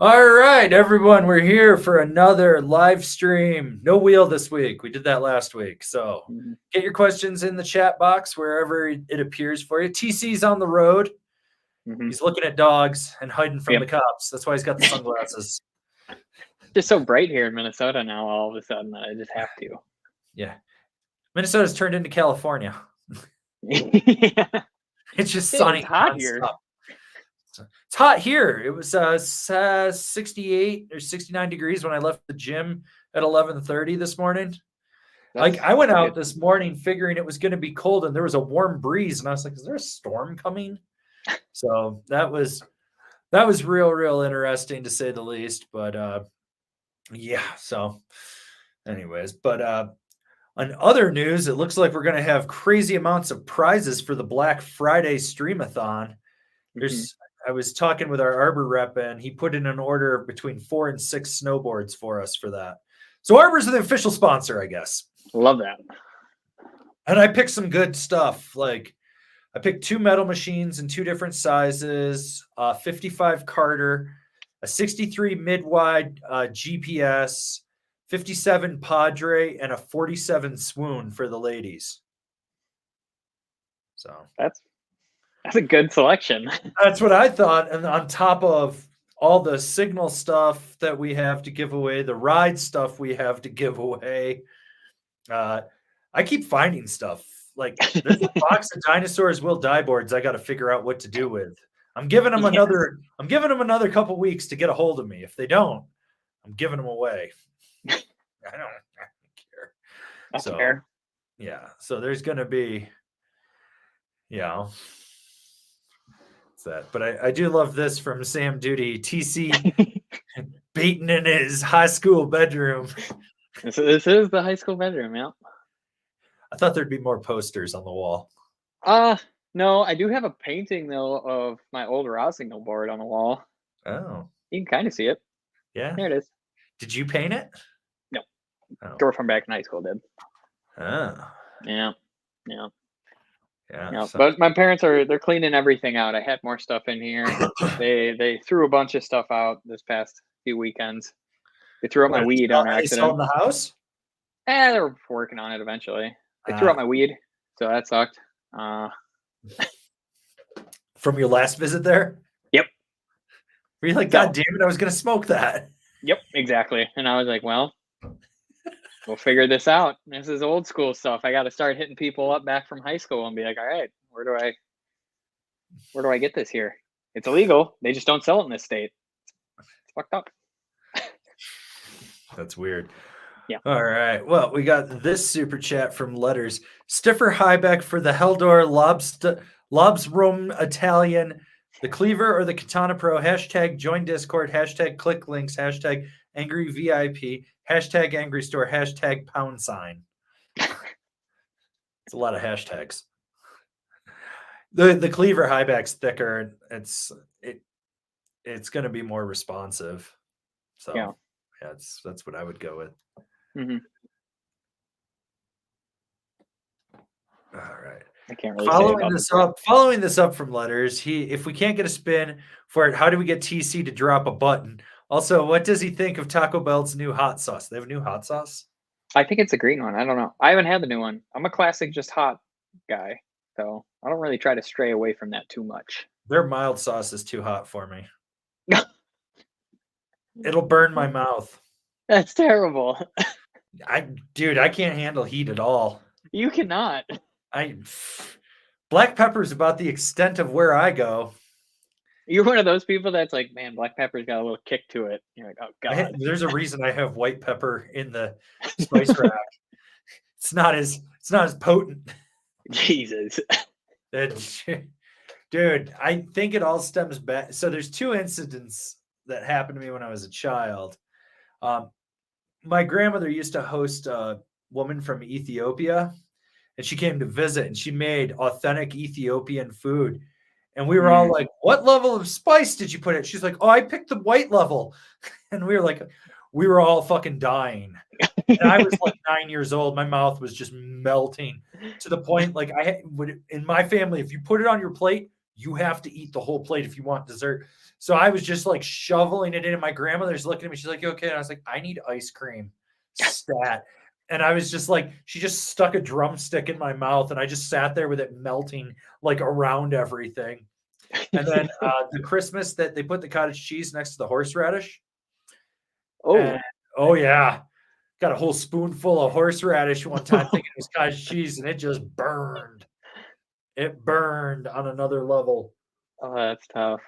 All right, everyone, we're here for another live stream. No wheel this week. We did that last week. So Mhm. get your questions in the chat box wherever it appears for you. TC's on the road. Mhm. He's looking at dogs and hiding from Yep. the cops. That's why he's got the sunglasses. Just so bright here in Minnesota now. All of a sudden, I just have to. Yeah. Minnesota's turned into California. Yeah. It's just Dude, sunny. it's hot nonstop. here. It's hot here. It was 68 or 69 degrees when I left the gym at 11:30 this morning. I went That's out good. this morning figuring it was going to be cold and there was a warm breeze and I was like, is there a storm coming? So that was real interesting to say the least. But yeah, so anyways, but on other news, it looks like we're going to have crazy amounts of prizes for the Black Friday streamathon. Mhm. I was talking with our Arbor rep and he put in an order of between 4 and 6 snowboards for us for that. So Arbor's the official sponsor, I guess. Love that. And I picked some good stuff. Like I picked 2 metal machines in 2 different sizes, 55 Carter, a 63 mid-wide GPS, 57 Padre, and a 47 Swoon for the ladies. So That's a good selection. that's what I thought. And on top of all the signal stuff that we have to give away, the ride stuff we have to give away, I keep finding stuff. Like there's a box of Dinosaurs Will Die boards I got to figure out what to do with. I'm giving them another couple weeks to get a hold of me. If they don't, I'm giving them away. I don't care. That's So fair. yeah. So there's gonna be, it's that. But I do love this from Sam Duty. TC baiting in his high school bedroom. This is the high school bedroom, yeah. I thought there'd be more posters on the wall. No, I do have a painting though of my old Rossignol board on the wall. Oh. You can kind of see it. Yeah. There it is. Did you paint it? No. Oh. Girlfriend back in high school did. Oh. Yeah. Yeah. But my parents they're cleaning everything out. I had more stuff in here. They threw a bunch of stuff out this past few weekends. They threw out my weed on Are they still in accident. the house? They were working on it eventually. They threw out my weed, so that sucked. From your last visit there? Yep. Were you like, God damn it, I was gonna smoke that? Yep, exactly. And I was like, well, we'll figure this out. This is old school stuff. I got to start hitting people up back from high school and be like, all right, where do I get this here? It's illegal. They just don't sell it in this state. It's fucked up. That's weird. Yeah. All right. Well, we got this super chat from Letters. Stiffer Highbeck for the Heldor Lobsroom Italian, the Cleaver or the Katana Pro, hashtag join Discord, hashtag click links, hashtag angry VIP, hashtag angry store, hashtag pound sign. It's a lot of hashtags. The Cleaver Highback's thicker. It's going to be more responsive. So yeah, that's what I would go with. Mm-hmm. All right. I can't really following this up from Letters. If we can't get a spin for it, how do we get TC to drop a button? Also, what does he think of Taco Bell's new hot sauce? They have a new hot sauce? I think it's a green one. I don't know. I haven't had the new one. I'm a classic just hot guy, so I don't really try to stray away from that too much. Their mild sauce is too hot for me. It'll burn my mouth. That's terrible. Dude, I can't handle heat at all. You cannot. Black pepper is about the extent of where I go. You're one of those people that's like, man, black pepper's got a little kick to it. You're like, oh god. There's a reason I have white pepper in the spice rack. It's not as potent. Jesus. Dude, I think it all stems back. So there's 2 incidents that happened to me when I was a child. My grandmother used to host a woman from Ethiopia, and she came to visit, and she made authentic Ethiopian food. And we were all like, what level of spice did you put it? She's like, oh, I picked the white level. And we were all fucking dying. And I was like 9 years old. My mouth was just melting to the point, like in my family, if you put it on your plate, you have to eat the whole plate if you want dessert. So I was just like shoveling it in, and my grandmother's looking at me. She's like, okay. And I was like, I need ice cream. Stat. And I was just like, she just stuck a drumstick in my mouth, and I just sat there with it melting like around everything. And then the Christmas that they put the cottage cheese next to the horseradish. Oh yeah. Got a whole spoonful of horseradish one time thinking it was cottage cheese, and it just burned. It burned on another level. Oh, that's tough.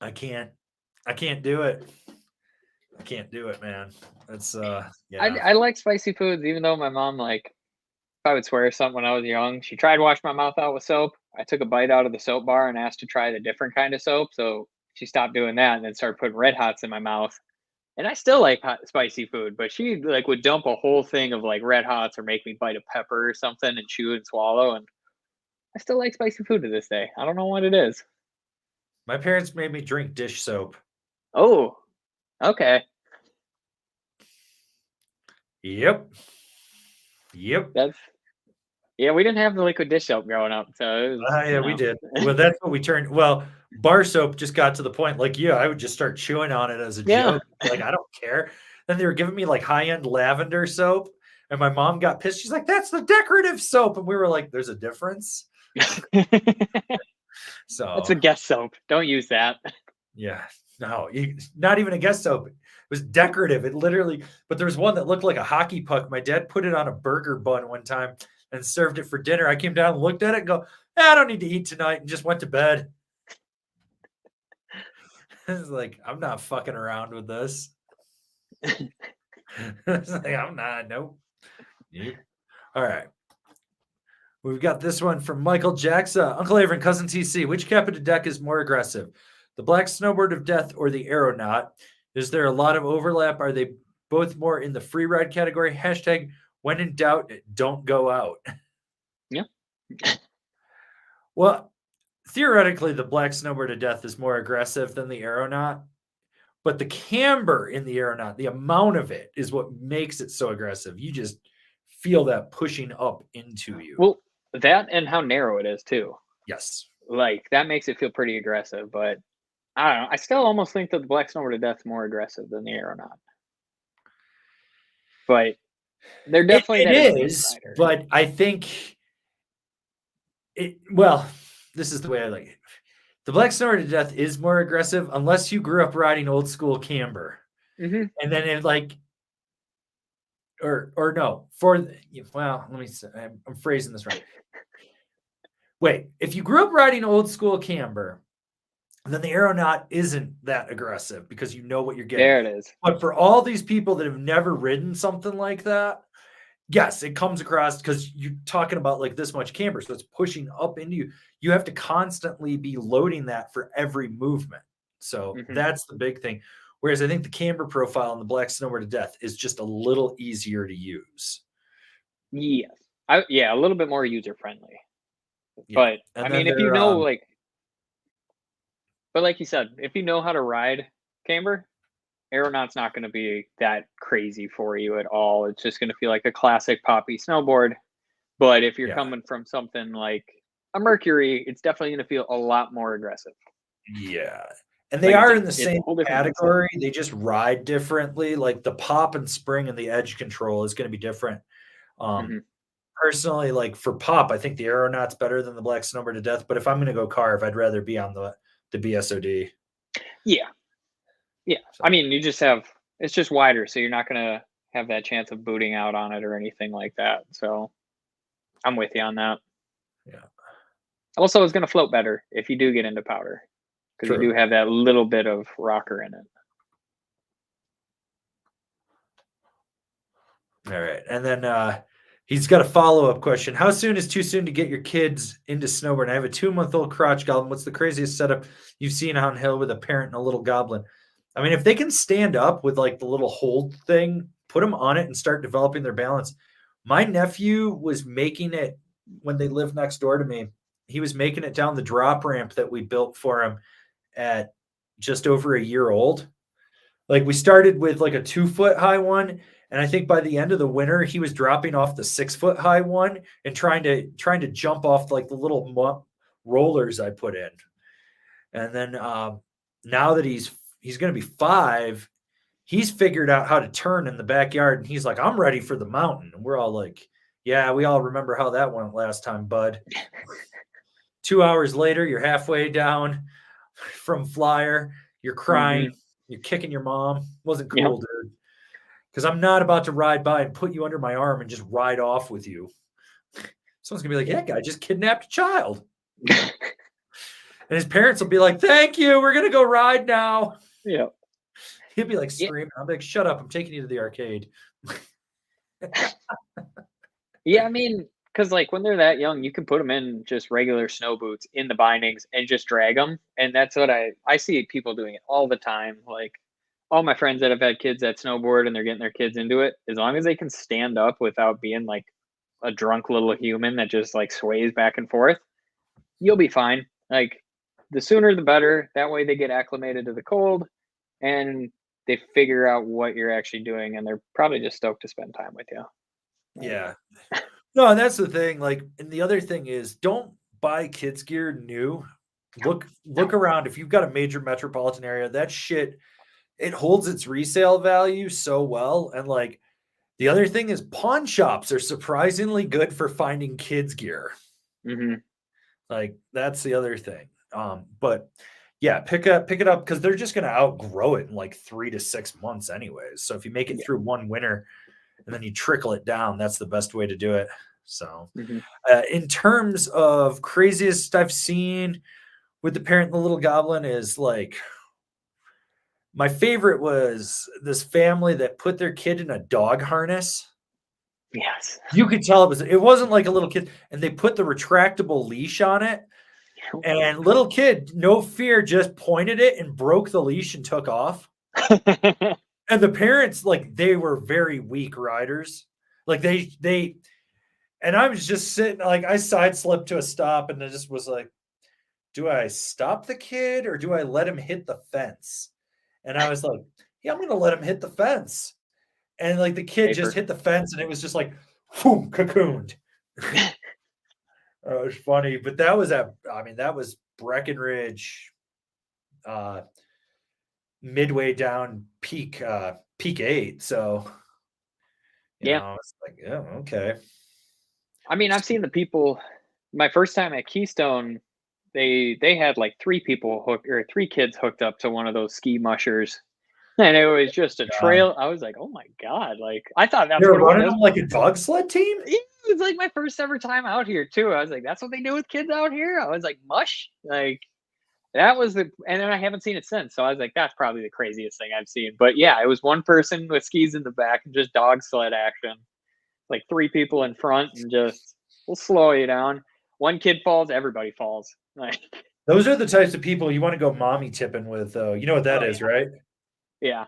I can't do it. I can't do it, man. That's yeah. I like spicy foods, even though my mom, like, if I would swear something when I was young, she tried to wash my mouth out with soap. I took a bite out of the soap bar and asked to try the different kind of soap. So she stopped doing that and then started putting Red Hots in my mouth. And I still like spicy food, but she like would dump a whole thing of like Red Hots or make me bite a pepper or something and chew and swallow. And I still like spicy food to this day. I don't know what it is. My parents made me drink dish soap. Oh, okay. Yep. Yeah, we didn't have the liquid dish soap growing up, so it was, we did. Well, that's what we turned. Well, bar soap just got to the point. Like, I would just start chewing on it as a joke. Like, I don't care. Then they were giving me like high-end lavender soap, and my mom got pissed. She's like, "That's the decorative soap," and we were like, "There's a difference." So it's a guest soap. Don't use that. Yeah, no, not even a guest soap. It was decorative. It literally, but there was one that looked like a hockey puck. My dad put it on a burger bun one time and served it for dinner. I came down and looked at it and go, I don't need to eat tonight, and just went to bed. It's like, I'm not fucking around with this. It's like, I'm not. Nope. Yep. All right. We've got this one from Michael Jackson. Uncle Avery, Cousin TC. Which capita deck is more aggressive? The Black Snowboard of Death or the Aeronaut? Is there a lot of overlap? Are they both more in the free ride category? Hashtag when in doubt, don't go out. Yeah. Well, theoretically, the Black Snowboard of Death is more aggressive than the Aeronaut. But the camber in the Aeronaut, the amount of it is what makes it so aggressive. You just feel that pushing up into you. Well, that and how narrow it is too. Yes. Like that makes it feel pretty aggressive, but I don't know. I still almost think that the Black Snowboard of Death is more aggressive than the Aeronaut. But they're definitely it is, but I think this is the way I like it. The Black Snowboard of Death is more aggressive unless you grew up riding old school camber. Mm-hmm. And then it like let me say, I'm phrasing this right. Wait, if you grew up riding old school camber, then the Aeronaut isn't that aggressive because you know what you're getting. There it is. But for all these people that have never ridden something like that, yes, it comes across because you're talking about like this much camber. So it's pushing up into you. You have to constantly be loading that for every movement. So that's the big thing. Whereas I think the camber profile on the Black Snowboard of Death is just a little easier to use. Yes. A little bit more user-friendly. Yeah. But, I mean, if you know, but like you said, if you know how to ride camber, Aeronaut's not going to be that crazy for you at all. It's just going to feel like a classic poppy snowboard. But if you're coming from something like a Mercury, it's definitely going to feel a lot more aggressive. Yeah. And they are in the same category. They just ride differently. Like the pop and spring and the edge control is going to be different. Personally, like for pop, I think the Aeronaut's better than the Black Snowboard of Death. But if I'm going to go carve, I'd rather be on the BSOD. Yeah. Yeah. So, I mean, it's just wider. So you're not going to have that chance of booting out on it or anything like that. So I'm with you on that. Yeah. Also, it's going to float better if you do get into powder. Because you do have that little bit of rocker in it. All right. And then he's got a follow-up question. How soon is too soon to get your kids into snowboarding? I have a 2-month-old crotch goblin. What's the craziest setup you've seen on hill with a parent and a little goblin? I mean, if they can stand up with like the little hold thing, put them on it and start developing their balance. My nephew was making it when they lived next door to me. He was making it down the drop ramp that we built for him at just over a year old. Like we started with like a 2-foot high one. And I think by the end of the winter, he was dropping off the 6-foot high one and trying to jump off like the little rollers I put in. And then now that he's going to be 5, he's figured out how to turn in the backyard, and he's like, I'm ready for the mountain. And we're all like, yeah, we all remember how that went last time, bud. 2 hours later, you're halfway down from Flyer. You're crying. You're kicking your mom. Wasn't cool, dude. Because I'm not about to ride by and put you under my arm and just ride off with you. Someone's going to be like, that guy just kidnapped a child. And his parents will be like, thank you. We're going to go ride now. Yeah. He'd be like screaming. I'm like, shut up. I'm taking you to the arcade. Yeah, I mean, because like when they're that young, you can put them in just regular snow boots in the bindings and just drag them. And that's what I see people doing it all the time. Like all my friends that have had kids that snowboard and they're getting their kids into it, as long as they can stand up without being like a drunk little human that just like sways back and forth, you'll be fine. Like the sooner the better. That way they get acclimated to the cold and they figure out what you're actually doing, and they're probably just stoked to spend time with you. Yeah. No, and that's the thing. Like, and the other thing is, don't buy kids gear new. Look around. If you've got a major metropolitan area, that shit, it holds its resale value so well. And like the other thing is, pawn shops are surprisingly good for finding kids gear. Like that's the other thing. But yeah, pick it up because they're just going to outgrow it in like 3 to 6 months anyways. So if you make it through one winter and then you trickle it down, that's the best way to do it. So in terms of craziest I've seen with the parent and the little goblin is like, my favorite was this family that put their kid in a dog harness. Yes. You could tell it wasn't like a little kid, and they put the retractable leash on it. And little kid, no fear, just pointed it and broke the leash and took off. And the parents, like, they were very weak riders. Like they, and I was just sitting, like, I side slipped to a stop, and I just was like, do I stop the kid or do I let him hit the fence? And I was like, yeah, I'm going to let him hit the fence. And like the kid just hit the fence, and it was just like, boom, cocooned. It was funny, but that was Breckenridge, midway down peak 8. So you know, it's like, oh, okay. I mean, I've seen the people. My first time at Keystone, they had like 3 kids hooked up to one of those ski mushers, and it was just a trail. I was like, oh my god! Like I thought that's what it was. Them like a dog sled team. It was like my first ever time out here too. I was like, that's what they do with kids out here. I was like, mush, like that was and then I haven't seen it since. So I was like, that's probably the craziest thing I've seen. But yeah, it was one person with skis in the back and just dog sled action, like 3 people in front, and just we'll slow you down. One kid falls, everybody falls. Like those are the types of people you want to go mommy tipping with, though. You know what that is, right? Yeah.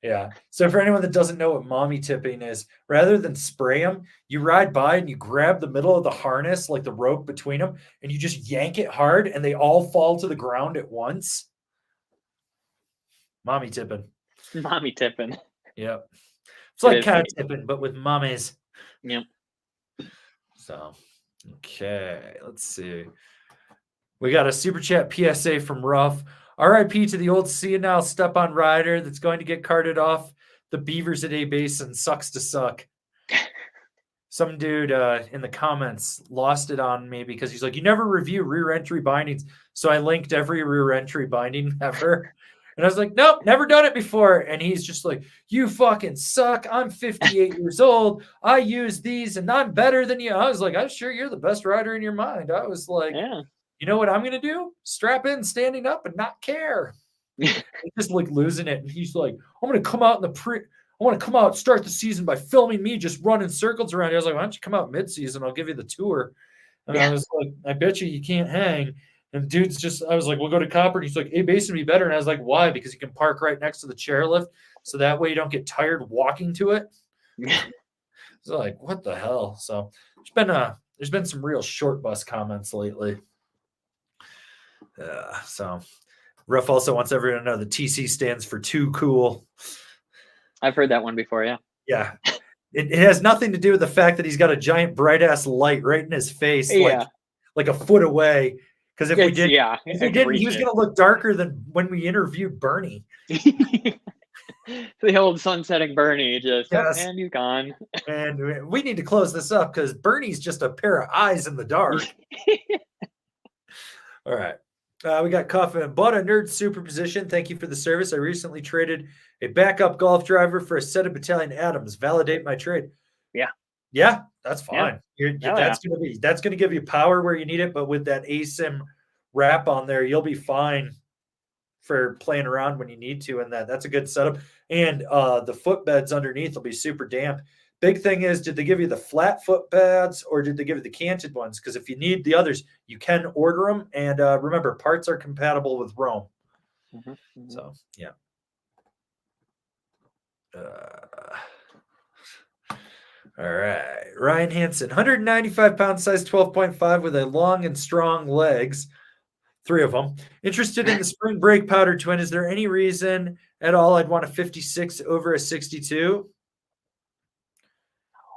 Yeah. So for anyone that doesn't know what mommy tipping is, rather than spray them, you ride by and you grab the middle of the harness, like the rope between them, and you just yank it hard, and they all fall to the ground at once. Mommy tipping. Mommy tipping. Yep. It's like cat tipping, but with mommies. Yep. So, okay. Let's see. We got a super chat PSA from Ruff. RIP to the old senile step-on rider that's going to get carted off the Beavers at A Basin. Sucks to suck. Some dude in the comments lost it on me because he's like, you never review rear entry bindings. So I linked every rear entry binding ever. And I was like, nope, never done it before. And he's just like, you fucking suck. I'm 58 years old. I use these and I'm better than you. I was like, I'm sure you're the best rider in your mind. I was like, yeah. You know what I'm going to do? Strap in, standing up, and not care. Just like losing it. And he's like, I'm going to come out I want to come out, start the season by filming me just running circles around here. I was like, why don't you come out mid-season? I'll give you the tour. And I was like, I bet you can't hang. And dude's just, I was like, we'll go to Copper. And he's like, hey, Basin would be better. And I was like, why? Because you can park right next to the chairlift. So that way you don't get tired walking to it. It's like, what the hell? So there's been some real short bus comments lately. So Ruff also wants everyone to know the TC stands for too cool. I've heard that one before. Yeah. Yeah. It has nothing to do with the fact that he's got a giant bright ass light right in his face, like a foot away. Because if we did, yeah, if we didn't, he was going to look darker than when we interviewed Bernie. The old sunsetting Bernie, just Yes. and you're gone. And we need to close this up because Bernie's just a pair of eyes in the dark. All right. We got Coffin. Bought a nerd superposition. Thank you for the service. I recently traded a backup golf driver for a set of Battalion Adams. Validate my trade. Yeah. Yeah, that's fine. Yeah. That's gonna give you power where you need it, but with that ASIM wrap on there, you'll be fine for playing around when you need to. And that's a good setup. And the footbeds underneath will be super damp. Big thing is, did they give you the flat footbeds or did they give you the canted ones? Because if you need the others, you can order them. And remember, parts are compatible with Rome. So, yeah. All right. Ryan Hansen, 195 pound size, 12.5 with a long and strong legs. 3 of them. Interested in the spring break powder twin. Is there any reason at all I'd want a 56 over a 62?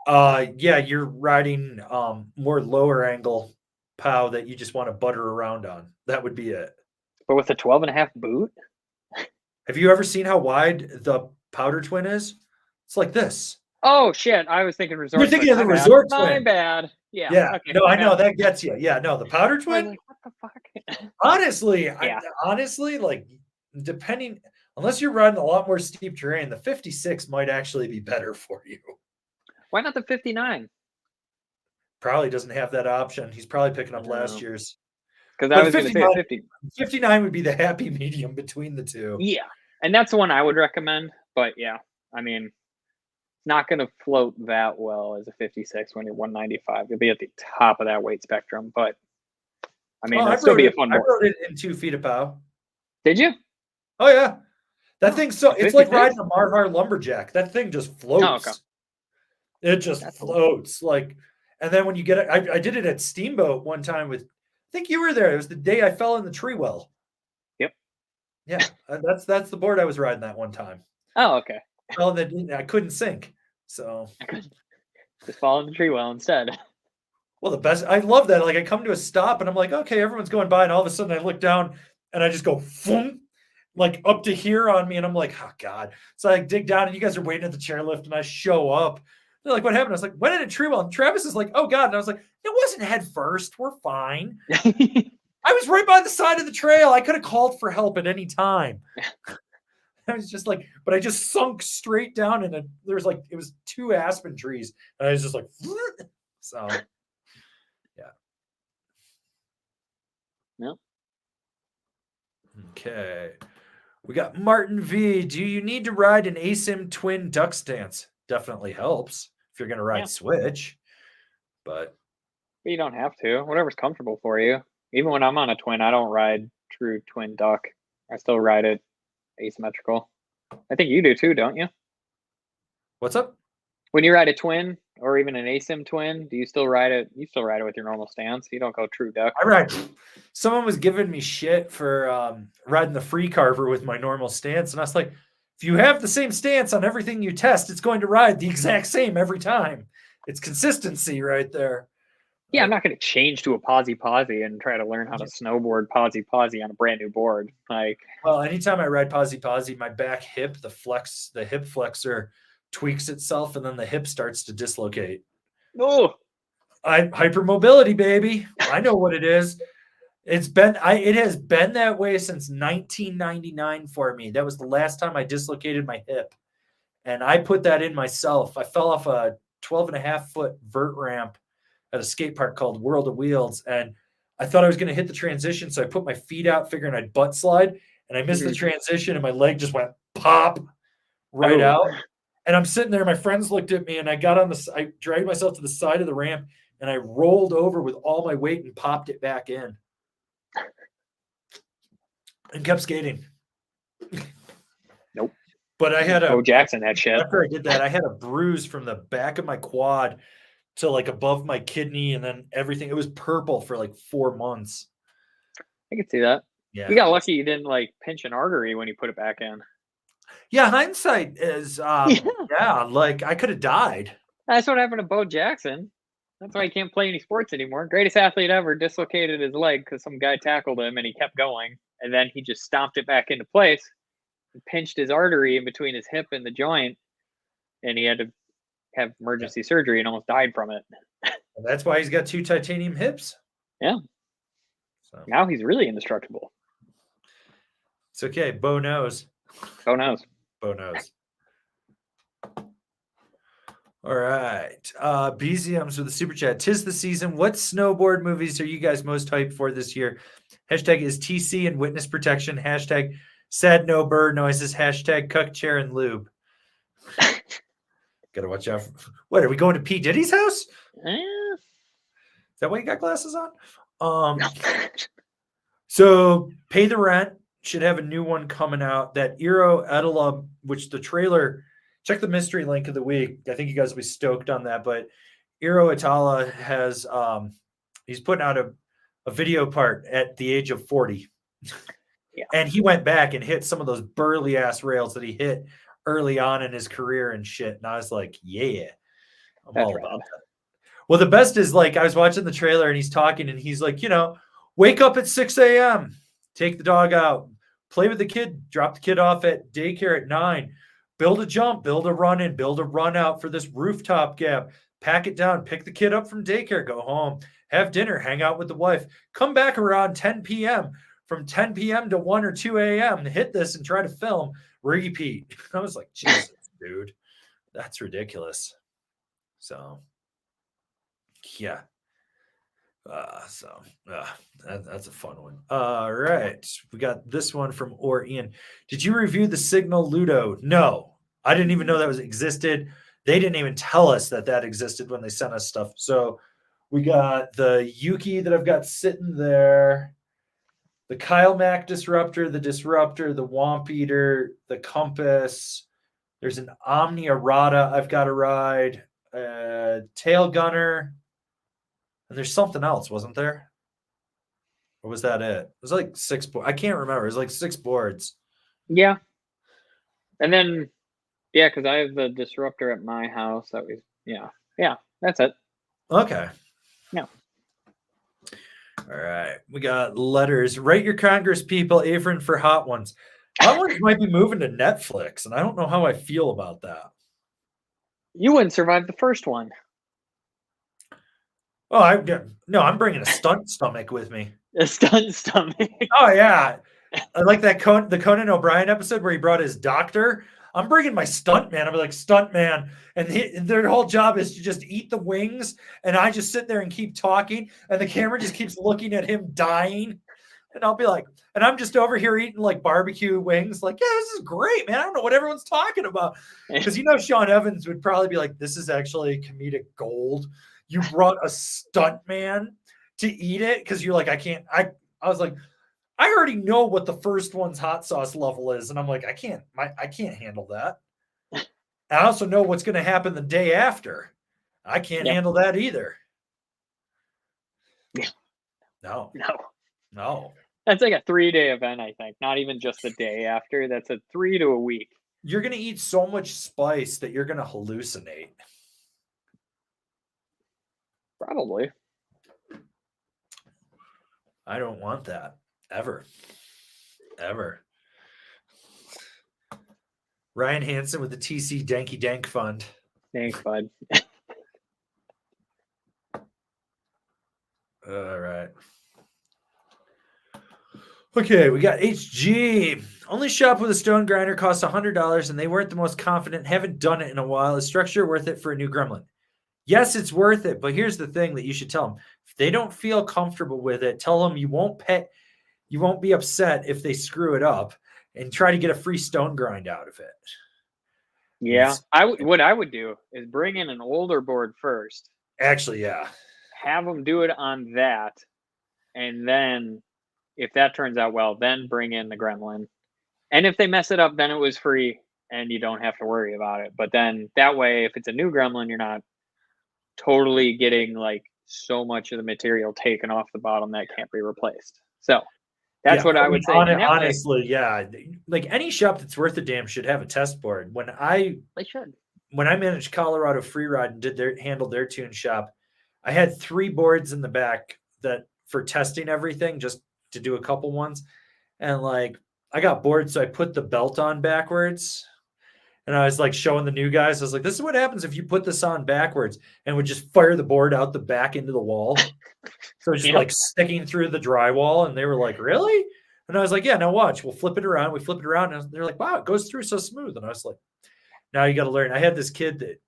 Yeah, you're riding more lower angle POW that you just want to butter around on. That would be it. But with a 12.5 boot? Have you ever seen how wide the powder twin is? It's like this. Oh shit! I was thinking resort. You're thinking of the resort twin. My bad. Yeah. Yeah. Okay, no, I know that gets you. Yeah. No, the powder twin. Like, what the fuck? Honestly, yeah. Honestly, like depending, unless you're riding a lot more steep terrain, the 56 might actually be better for you. Why not the 59? Probably doesn't have that option. He's probably picking up last year's. Because I was going to say 50. 59 would be the happy medium between the two. Yeah. And that's the one I would recommend. But yeah, I mean, it's not going to float that well as a 56 when you're 195. You'll be at the top of that weight spectrum. But I mean, that'd still be a fun board. I rode it in 2 feet of POW. Did you? Oh, yeah. That thing's so, it's like riding a Marhar Lumberjack. That thing just floats. Oh, okay. It just floats. Like, and then when you get it, I did it at Steamboat one time with, I think you were there. It was the day I fell in the tree well. Yep. Yeah. That's the board I was riding that one time. Oh, okay. Well, then I couldn't sink. So just fall in the tree well instead. Well, the best, I love that. Like I come to a stop and I'm like, okay, everyone's going by. And all of a sudden I look down and I just go, boom, like up to here on me. And I'm like, oh God. So I dig down and you guys are waiting at the chairlift and I show up. They're like, what happened? I was like, went in a tree well. And Travis is like, oh God. And I was like, it wasn't head first. We're fine. I was right by the side of the trail. I could have called for help at any time. I was just like, but I just sunk straight down and there was like, it was 2 aspen trees. And I was just like, so yeah. No. Okay. We got Martin V. Do you need to ride an ASIM twin duck stance? Definitely helps if you're going to ride switch, but you don't have to. Whatever's comfortable for you. Even when I'm on a twin, I don't ride true twin duck. I still ride it asymmetrical. I think you do too, don't you? What's up? When you ride a twin or even an ASIM twin, do you still ride it? You still ride it with your normal stance. You don't go true duck. I ride. Someone was giving me shit for riding the free carver with my normal stance. And I was like, if you have the same stance on everything you test, it's going to ride the exact same every time. It's consistency right there. Yeah, I'm not going to change to a posy and try to learn how to snowboard posy on a brand new board. Like, well, anytime I ride posy, my back hip, the hip flexor tweaks itself, and then the hip starts to dislocate. Oh, hypermobility, baby. I know what it is. It has been that way since 1999 for me. That was the last time I dislocated my hip, and I put that in myself. I fell off a 12.5-foot vert ramp at a skate park called World of Wheels. And I thought I was going to hit the transition. So I put my feet out figuring I'd butt slide and I missed the transition and my leg just went pop right out. And I'm sitting there. My friends looked at me and I dragged myself to the side of the ramp and I rolled over with all my weight and popped it back in and kept skating. Nope. But I had Jackson that shit. After I did that, I had a bruise from the back of my quad to like above my kidney and then everything. It was purple for like 4 months. I can see that. Yeah. You got lucky you didn't like pinch an artery when you put it back in. Yeah, hindsight is like I could have died. That's what happened to Bo Jackson. That's why he can't play any sports anymore. Greatest athlete ever dislocated his leg because some guy tackled him and he kept going. And then he just stomped it back into place and pinched his artery in between his hip and the joint. And he had to have emergency surgery and almost died from it. That's why he's got 2 titanium hips. Yeah. So now he's really indestructible. It's okay. Bo knows. Bo knows. Bo knows. All right. BZMs with a super chat. 'Tis the season. What snowboard movies are you guys most hyped for this year? Hashtag is TC and witness protection. Hashtag sad no bird noises. Hashtag cuck chair and lube. Gotta watch out. What, are we going to P. Diddy's house? Is that why you got glasses on? So Pay the Rent should have a new one coming out. That Eero Edela, which the trailer, check the mystery link of the week. I think you guys will be stoked on that. But Eero Itala has he's putting out a video part at the age of 40. Yeah. And he went back and hit some of those burly ass rails that he hit early on in his career and shit. And I was like, yeah, I'm all about that. Well, the best is, like, I was watching the trailer and he's talking and he's like, wake up at 6 a.m., take the dog out, play with the kid, drop the kid off at daycare at 9, build a jump, build a run in, build a run out for this rooftop gap, pack it down, pick the kid up from daycare, go home, have dinner, hang out with the wife, come back around 10 p.m. From 10 p.m. to 1 or 2 a.m. hit this and try to film, repeat. I was like, Jesus, dude, that's ridiculous. So, yeah. That's a fun one. All right. We got this one from Ian. Did you review the Signal Ludo? No, I didn't even know that existed. They didn't even tell us that existed when they sent us stuff. So we got the Yuki that I've got sitting there, the Kyle Mack Disruptor, the Womp Eater, the Compass. There's an Omni Errata I've got to ride, Tail Gunner, and there's something else, wasn't there? Or was that it? It was like 6 boards. I can't remember. It was like 6 boards. Yeah. And then, yeah, because I have the Disruptor at my house. That was, yeah, that's it. Okay. Yeah. All right. We got letters. Write your Congress people, Avron for Hot Ones. Hot Ones might be moving to Netflix, and I don't know how I feel about that. You wouldn't survive the first one. Oh, I'm bringing a stunt stomach with me. A stunt stomach. Oh, yeah. I like that the Conan O'Brien episode where he brought his doctor. I'm bringing my stunt man. I'm like, stunt man. And their whole job is to just eat the wings. And I just sit there and keep talking. And the camera just keeps looking at him dying. And I'll be like, and I'm just over here eating like barbecue wings. Like, yeah, this is great, man. I don't know what everyone's talking about. Because Sean Evans would probably be like, this is actually comedic gold. You brought a stunt man to eat it because you're like, I can't. I was like, I already know what the first one's hot sauce level is, and I'm like, I can't handle that. I also know what's going to happen the day after. I can't handle that either. Yeah. No. That's like a 3-day event, I think. Not even just the day after. That's a 3 to a week. You're going to eat so much spice that you're going to hallucinate. Probably. I don't want that. Ever. Ryan Hansen with the TC Danky Dank Fund. Thanks, bud. All right. Okay, we got HG. Only shop with a stone grinder costs $100, and they weren't the most confident. Haven't done it in a while. Is structure worth it for a new gremlin? Yes, it's worth it, but here's the thing that you should tell them. If they don't feel comfortable with it, tell them you won't be upset if they screw it up, and try to get a free stone grind out of it. Yeah, what I would do is bring in an older board first. Actually, yeah. Have them do it on that, and then if that turns out well, then bring in the gremlin. And if they mess it up, then it was free, and you don't have to worry about it. But then that way, if it's a new gremlin, you're not totally getting like so much of the material taken off the bottom that can't be replaced. So that's what I would say. Honestly, yeah. Like any shop that's worth a damn should have a test board. When I managed Colorado Freeride and handled their tune shop, I had 3 boards in the back that for testing everything, just to do a couple ones. And like I got bored, so I put the belt on backwards. And I was like showing the new guys, I was like, this is what happens if you put this on backwards, and would just fire the board out the back into the wall. So it's just like sticking through the drywall. And they were like, really? And I was like, yeah, now watch. We'll flip it around. We flip it around. And they're like, wow, it goes through so smooth. And I was like, now you got to learn. I had this kid that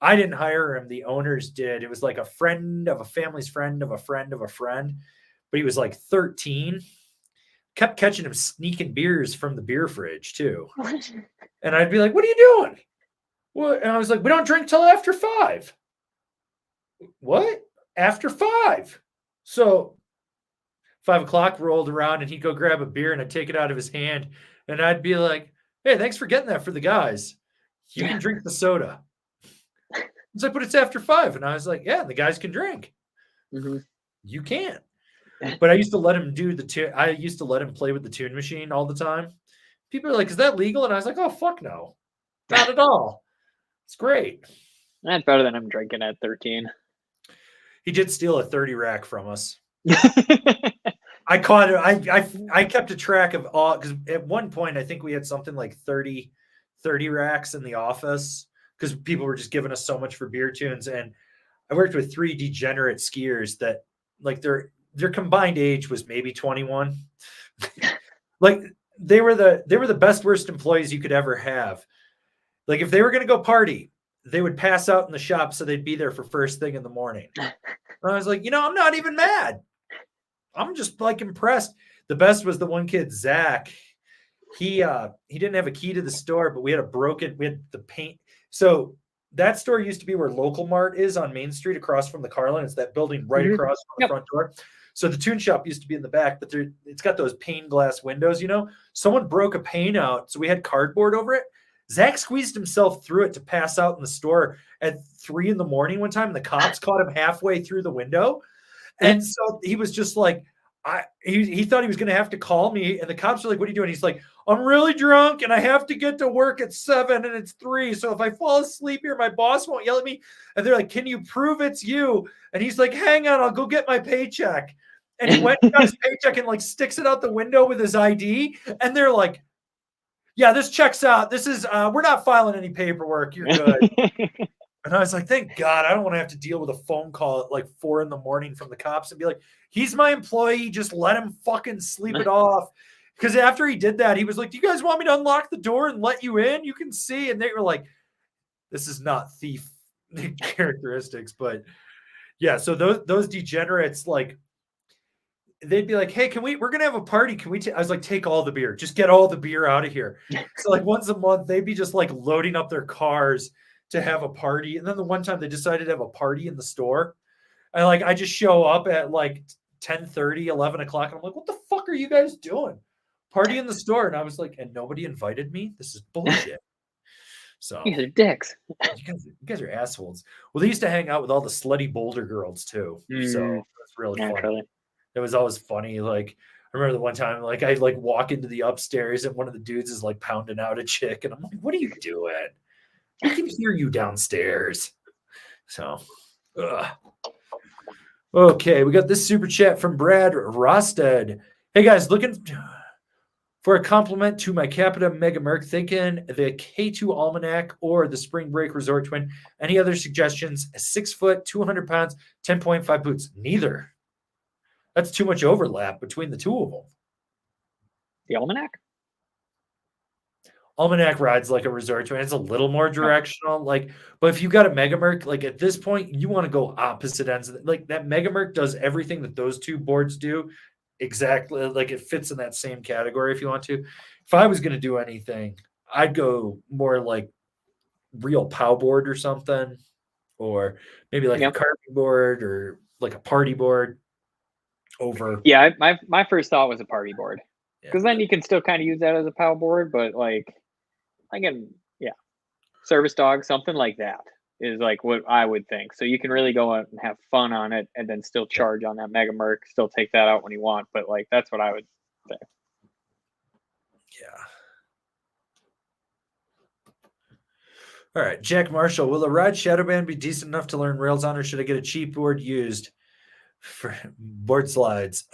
I didn't hire him. The owners did. It was like a friend of a family's friend of a friend of a friend. But he was like 13. Kept catching him sneaking beers from the beer fridge too. And I'd be like, what are you doing? What? And I was like, we don't drink till after 5. What? After 5. So 5 o'clock rolled around and he'd go grab a beer and I'd take it out of his hand. And I'd be like, hey, thanks for getting that for the guys. You can drink the soda. He's like, but it's after 5. And I was like, yeah, the guys can drink. Mm-hmm. You can't. But I used to let him do I used to let him play with the tune machine all the time. People are like, is that legal? And I was like, oh, fuck no. Not at all. It's great. That's better than him drinking at 13. He did steal a 30 rack from us. I caught it. I kept a track of all, because at one point, I think we had something like 30 racks in the office because people were just giving us so much for beer tunes. And I worked with 3 degenerate skiers that like their combined age was maybe 21. Like they were the best worst employees you could ever have. Like if they were going to go party, they would pass out in the shop so they'd be there for first thing in the morning. And I was like, I'm not even mad. I'm just like impressed. The best was the one kid, Zach. He didn't have a key to the store, but we had the paint. So that store used to be where Local Mart is on Main Street across from the Carlin. It's that building right across from the front door. So the tune shop used to be in the back, but it's got those pane glass windows, Someone broke a pane out, so we had cardboard over it. Zach squeezed himself through it to pass out in the store at 3 a.m. one time, and the cops caught him halfway through the window. And so he was just like, he thought he was going to have to call me, and the cops are like, what are you doing? He's like, I'm really drunk, and I have to get to work at 7, and it's 3. So if I fall asleep here, my boss won't yell at me. And they're like, can you prove it's you? And he's like, hang on, I'll go get my paycheck. And he went and got his paycheck and like sticks it out the window with his ID. And they're like, yeah, this checks out. This is, we're not filing any paperwork. You're good. And I was like, thank God, I don't want to have to deal with a phone call at like 4 a.m. from the cops and be like, he's my employee. Just let him fucking sleep it off. Because after he did that, he was like, do you guys want me to unlock the door and let you in? You can see. And they were like, this is not thief characteristics. But yeah, so those degenerates, like, they'd be like, hey, we're going to have a party. Can we I was like, take all the beer. Just get all the beer out of here. So like once a month, they'd be just like loading up their cars to have a party. And then the one time they decided to have a party in the store. And like, I just show up at like 10:30, 11 o'clock. And I'm like, what the fuck are you guys doing? Party in the store. And I was like, and nobody invited me? This is bullshit. So you guys are dicks. You guys are assholes. Well, they used to hang out with all the slutty Boulder girls too. So it's really funny. It was always funny. Like, I remember the one time, like, I like walk into the upstairs and one of the dudes is like pounding out a chick. And I'm like, what are you doing? I can hear you downstairs. So, okay, we got this super chat from Brad Rosted. Hey guys, looking for a compliment to my Capita Mega Merc, thinking the K2 Almanac or the Spring Break Resort Twin. Any other suggestions? 6 foot, 200 pounds, 10.5 boots. Neither. That's too much overlap between the two of them. The Almanac? Almanac rides like a resort twin. It's a little more directional. Like, but if you got a Mega Merc, like at this point, you want to go opposite ends. Like that Mega Merc does everything that those two boards do. Exactly. Like it fits in that same category if you want to. If I was going to do anything, I'd go more like real POW board or something, or maybe like a carving board or like a party board over. Yeah, my first thought was a party board, because then you can still kind of use that as a POW board, but like, again, service dog, something like that is like what I would think. So you can really go out and have fun on it and then still charge on that Mega Merc, still take that out when you want. But like, that's what I would say. All right, Jack Marshall. Will a ride Shadowban be decent enough to learn rails on, or should I get a cheap board used for board slides?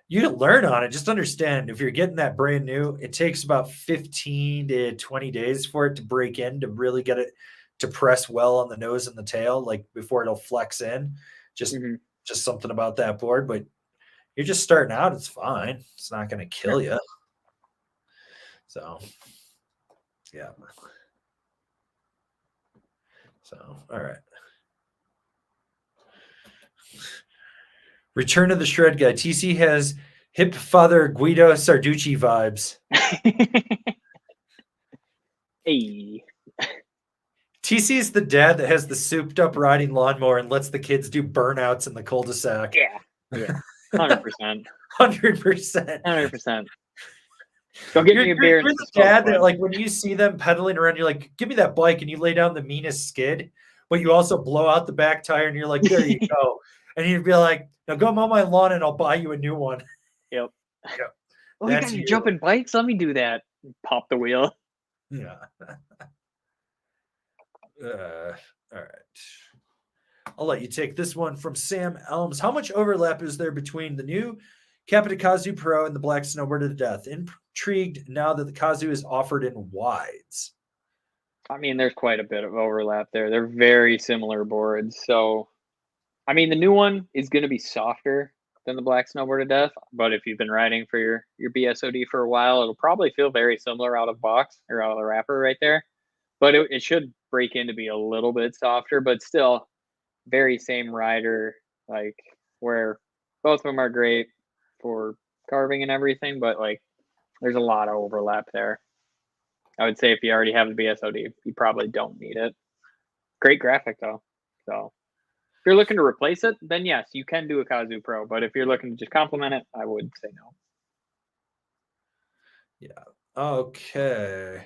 You can learn on it. Just understand, if you're getting that brand new, it takes about 15 to 20 days for it to break in, to really get it to press well on the nose and the tail, like before it'll flex in. Just something about that board. But you're just starting out, it's fine. It's not going to kill you. So, yeah. So, all right. Return of the Shred guy. TC has hip father Guido Sarducci vibes. Hey. TC is the dad that has the souped up riding lawnmower and lets the kids do burnouts in the cul-de-sac. Yeah. 100%. 100%. 100%. Go get me a beer. You're the dad that, like, when you see them pedaling around, you're like, give me that bike, and you lay down the meanest skid, but you also blow out the back tire, and you're like, there you go. And you'd be like, now go mow my lawn, and I'll buy you a new one. Yep. Oh, you guys are jumping bikes? Let me do that. Pop the wheel. Yeah. All right. I'll let you take this one from Sam Elms. How much overlap is there between the new Capita Kazoo Pro and the Black Snowboarder to Death? Intrigued now that the Kazoo is offered in wides. I mean, there's quite a bit of overlap there. They're very similar boards. So, I mean, the new one is going to be softer than the Black Snowboarder to Death. But if you've been riding for your BSOD for a while, it'll probably feel very similar out of box or out of the wrapper right there. But it should break in to be a little bit softer, but still very same rider, like, where both of them are great for carving and everything, but like there's a lot of overlap there. I would say if you already have the BSOD, you probably don't need it. Great graphic though. So if you're looking to replace it, then yes, you can do a Kazoo Pro. But if you're looking to just complement it, I would say no. Yeah. Okay.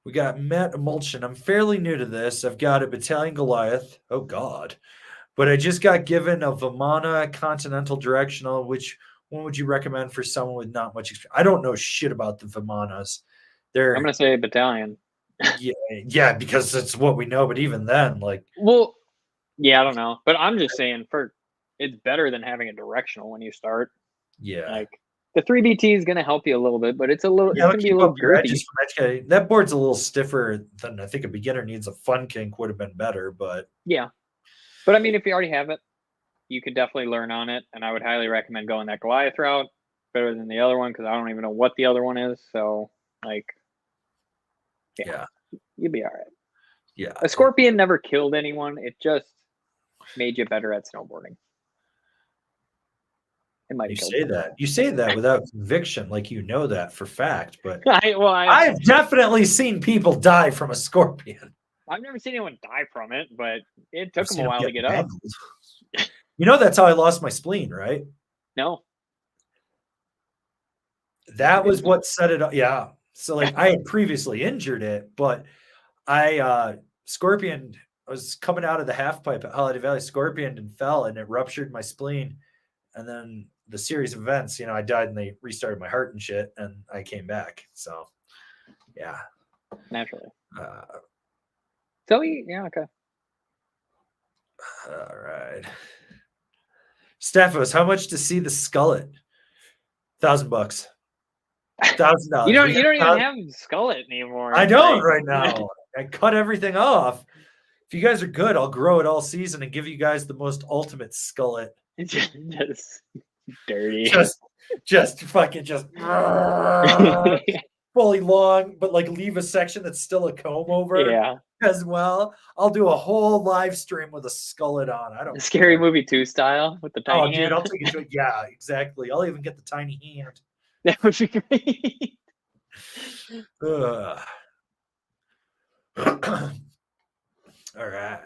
We got Matt Emulsion. I'm fairly new to this. I've got a Battalion Goliath. Oh, God. But I just got given a Vimana Continental Directional. Which one would you recommend for someone with not much experience? I don't know shit about the Vimanas. I'm going to say Battalion. Yeah, because it's what we know. But even then, like... Well, yeah, I don't know. But I'm just saying, it's better than having a directional when you start. Yeah. Like... The 3BT is going to help you a little bit, but it's going to be a little girthy. That board's a little stiffer than I think a beginner needs. A fun kink would have been better, but yeah. But I mean, if you already have it, you could definitely learn on it, and I would highly recommend going that Goliath route better than the other one because I don't even know what the other one is. So, like, yeah, you'd be all right. Yeah, a Scorpion never killed anyone; it just made you better at snowboarding. You say that without conviction, like you know that for fact. But I've definitely seen people die from a Scorpion. I've never seen anyone die from it, but it took them a while to get up. You know that's how I lost my spleen, right? No. That was what set it up. Yeah. So like I had previously injured it, but I Scorpion. I was coming out of the half pipe at Holiday Valley, Scorpioned and fell, and it ruptured my spleen. And then the series of events, I died and they restarted my heart and shit, and I came back. So, yeah. Naturally. Okay. All right. Staphos, how much to see the skullet? $1,000. $1,000. You don't even have skullet anymore. I don't right now. I cut everything off. If you guys are good, I'll grow it all season and give you guys the most ultimate skullet. Just dirty. Just fucking fully long, but like leave a section that's still a comb over as well. I'll do a whole live stream with a skullet on. I don't Scary Movie 2 style with the tiny hand. Dude, I'll take it to it. Yeah, exactly. I'll even get the tiny hand. That would be great. All right.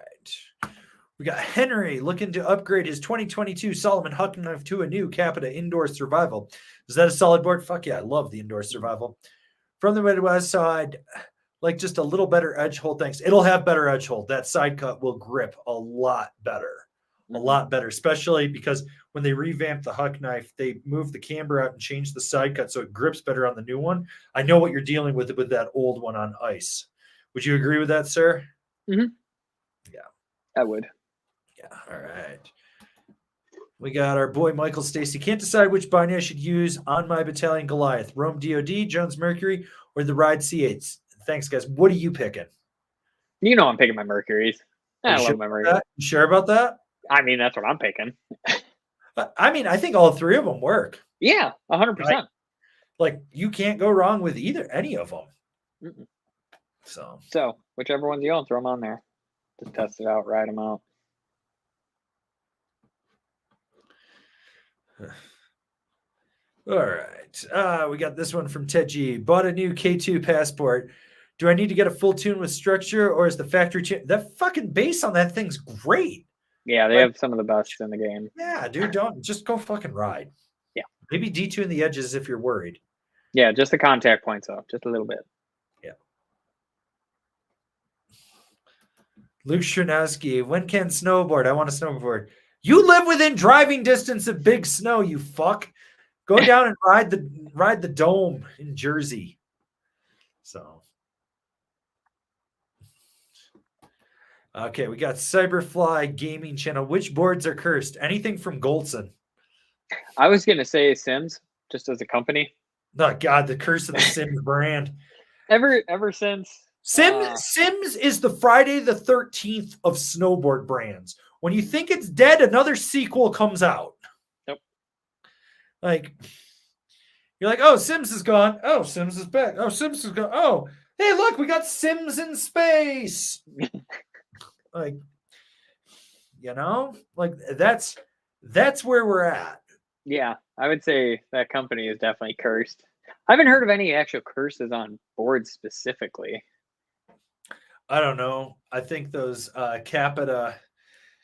We got Henry looking to upgrade his 2022 Solomon Huck Knife to a new Capita Indoor Survival. Is that a solid board? Fuck yeah, I love the Indoor Survival. From the Midwest side, like just a little better edge hold. Thanks. It'll have better edge hold. That side cut will grip a lot better. A lot better, especially because when they revamped the Huck Knife, they moved the camber out and changed the side cut so it grips better on the new one. I know what you're dealing with that old one on ice. Would you agree with that, sir? Mm-hmm. Yeah. I would. Yeah. All right. We got our boy Michael Stacy. Can't decide which binder I should use on my battalion Goliath. Rome DOD, Jones Mercury, or the Ride C8s. Thanks, guys. What are you picking? You know I'm picking my Mercuries. I love my Mercury. You sure about that? I mean, that's what I'm picking. I mean, I think all three of them work. Yeah, 100%. Like you can't go wrong with any of them. Mm-mm. So whichever ones you want, throw them on there. Just test it out, ride them out. All right. We got this one from Ted G. Bought a new K2 passport. Do I need to get a full tune with structure, or is the factory that fucking base on that thing's great? Yeah, they have some of the best in the game. Yeah, dude, don't just go fucking ride. Yeah. Maybe detune the edges if you're worried. Yeah, just the contact points up, just a little bit. Yeah. Luke Chernowski, when can snowboard? I want to snowboard. You live within driving distance of big snow, you fuck. Go down and ride the dome in Jersey. So okay, we got Cyberfly Gaming Channel. Which boards are cursed? Anything from Goldson. I was gonna say Sims, just as a company. Oh God, the curse of the Sims brand. Ever since Sims is the Friday the 13th of snowboard brands. When you think it's dead, another sequel comes out. Yep. Like you're like, oh, Sims is gone. Oh, Sims is back. Oh, Sims is gone. Oh, hey, look, we got Sims in space. Like, you know, like that's where we're at. Yeah, I would say that company is definitely cursed. I haven't heard of any actual curses on boards specifically. I don't know. I think those Capita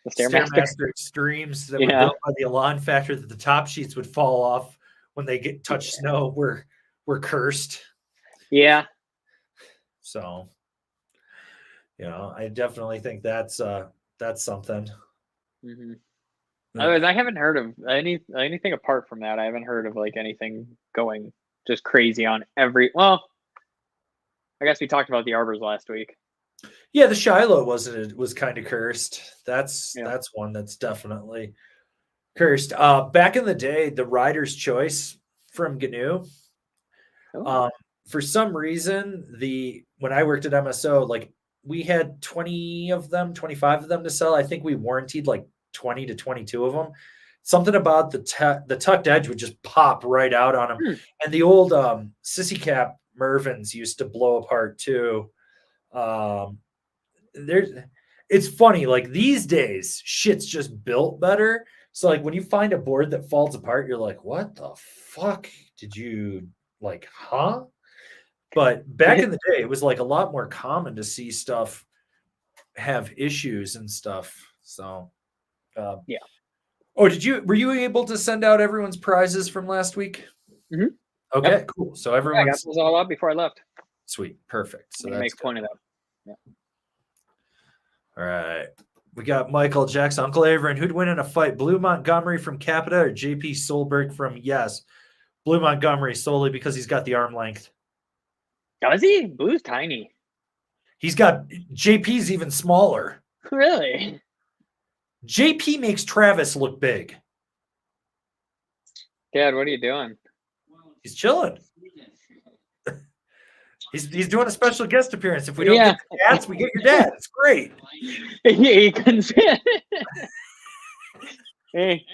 The Stairmaster Extremes that were built by the Elan factory that the top sheets would fall off when they touch snow were cursed. Yeah. So, you know, I definitely think that's something. Mm-hmm. Otherwise, I haven't heard of anything apart from that. I haven't heard of like anything going just crazy on every. Well, I guess we talked about the arbors last week. Yeah, the Shiloh was kind of cursed. That's one that's definitely cursed. Back in the day, the Rider's Choice from GNU. For some reason, when I worked at MSO, like we had 20 of them, 25 of them to sell. I think we warrantied like 20 to 22 of them. Something about the tucked edge would just pop right out on them. And the old sissy cap Mervins used to blow apart too. It's funny, like these days, shit's just built better. So like when you find a board that falls apart, you're like, what the fuck did you like, huh? But back in the day, it was like a lot more common to see stuff have issues and stuff. So yeah. Oh, were you able to send out everyone's prizes from last week? Mm-hmm. Okay, yep. Cool. So everyone I got those all up before I left. Sweet, perfect. So that makes a point of that. Yeah. All right. We got Michael Jackson, Uncle Averin. Who'd win in a fight? Blue Montgomery from Capita or JP Solberg from Yes? Blue Montgomery solely because he's got the arm length. Does he? Blue's tiny. He's got JP's even smaller. Really? JP makes Travis look big. Dad, what are you doing? He's chilling. He's doing a special guest appearance. If we don't get the dads, we get your dad. It's great. Yeah, he couldn't fit. Hey.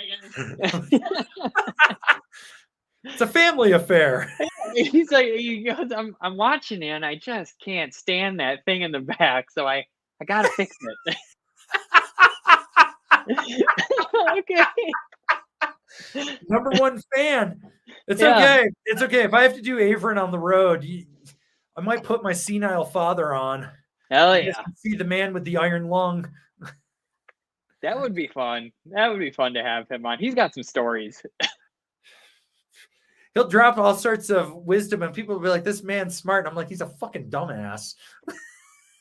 It's a family affair. He's like, he goes, I'm watching it and I just can't stand that thing in the back, so I gotta fix it. Okay. Number one fan. It's okay. It's okay. If I have to do Averin on the road, I might put my senile father on. Hell yeah. See the man with the iron lung. That would be fun. That would be fun to have him on. He's got some stories. He'll drop all sorts of wisdom and people will be like, this man's smart. And I'm like, he's a fucking dumbass.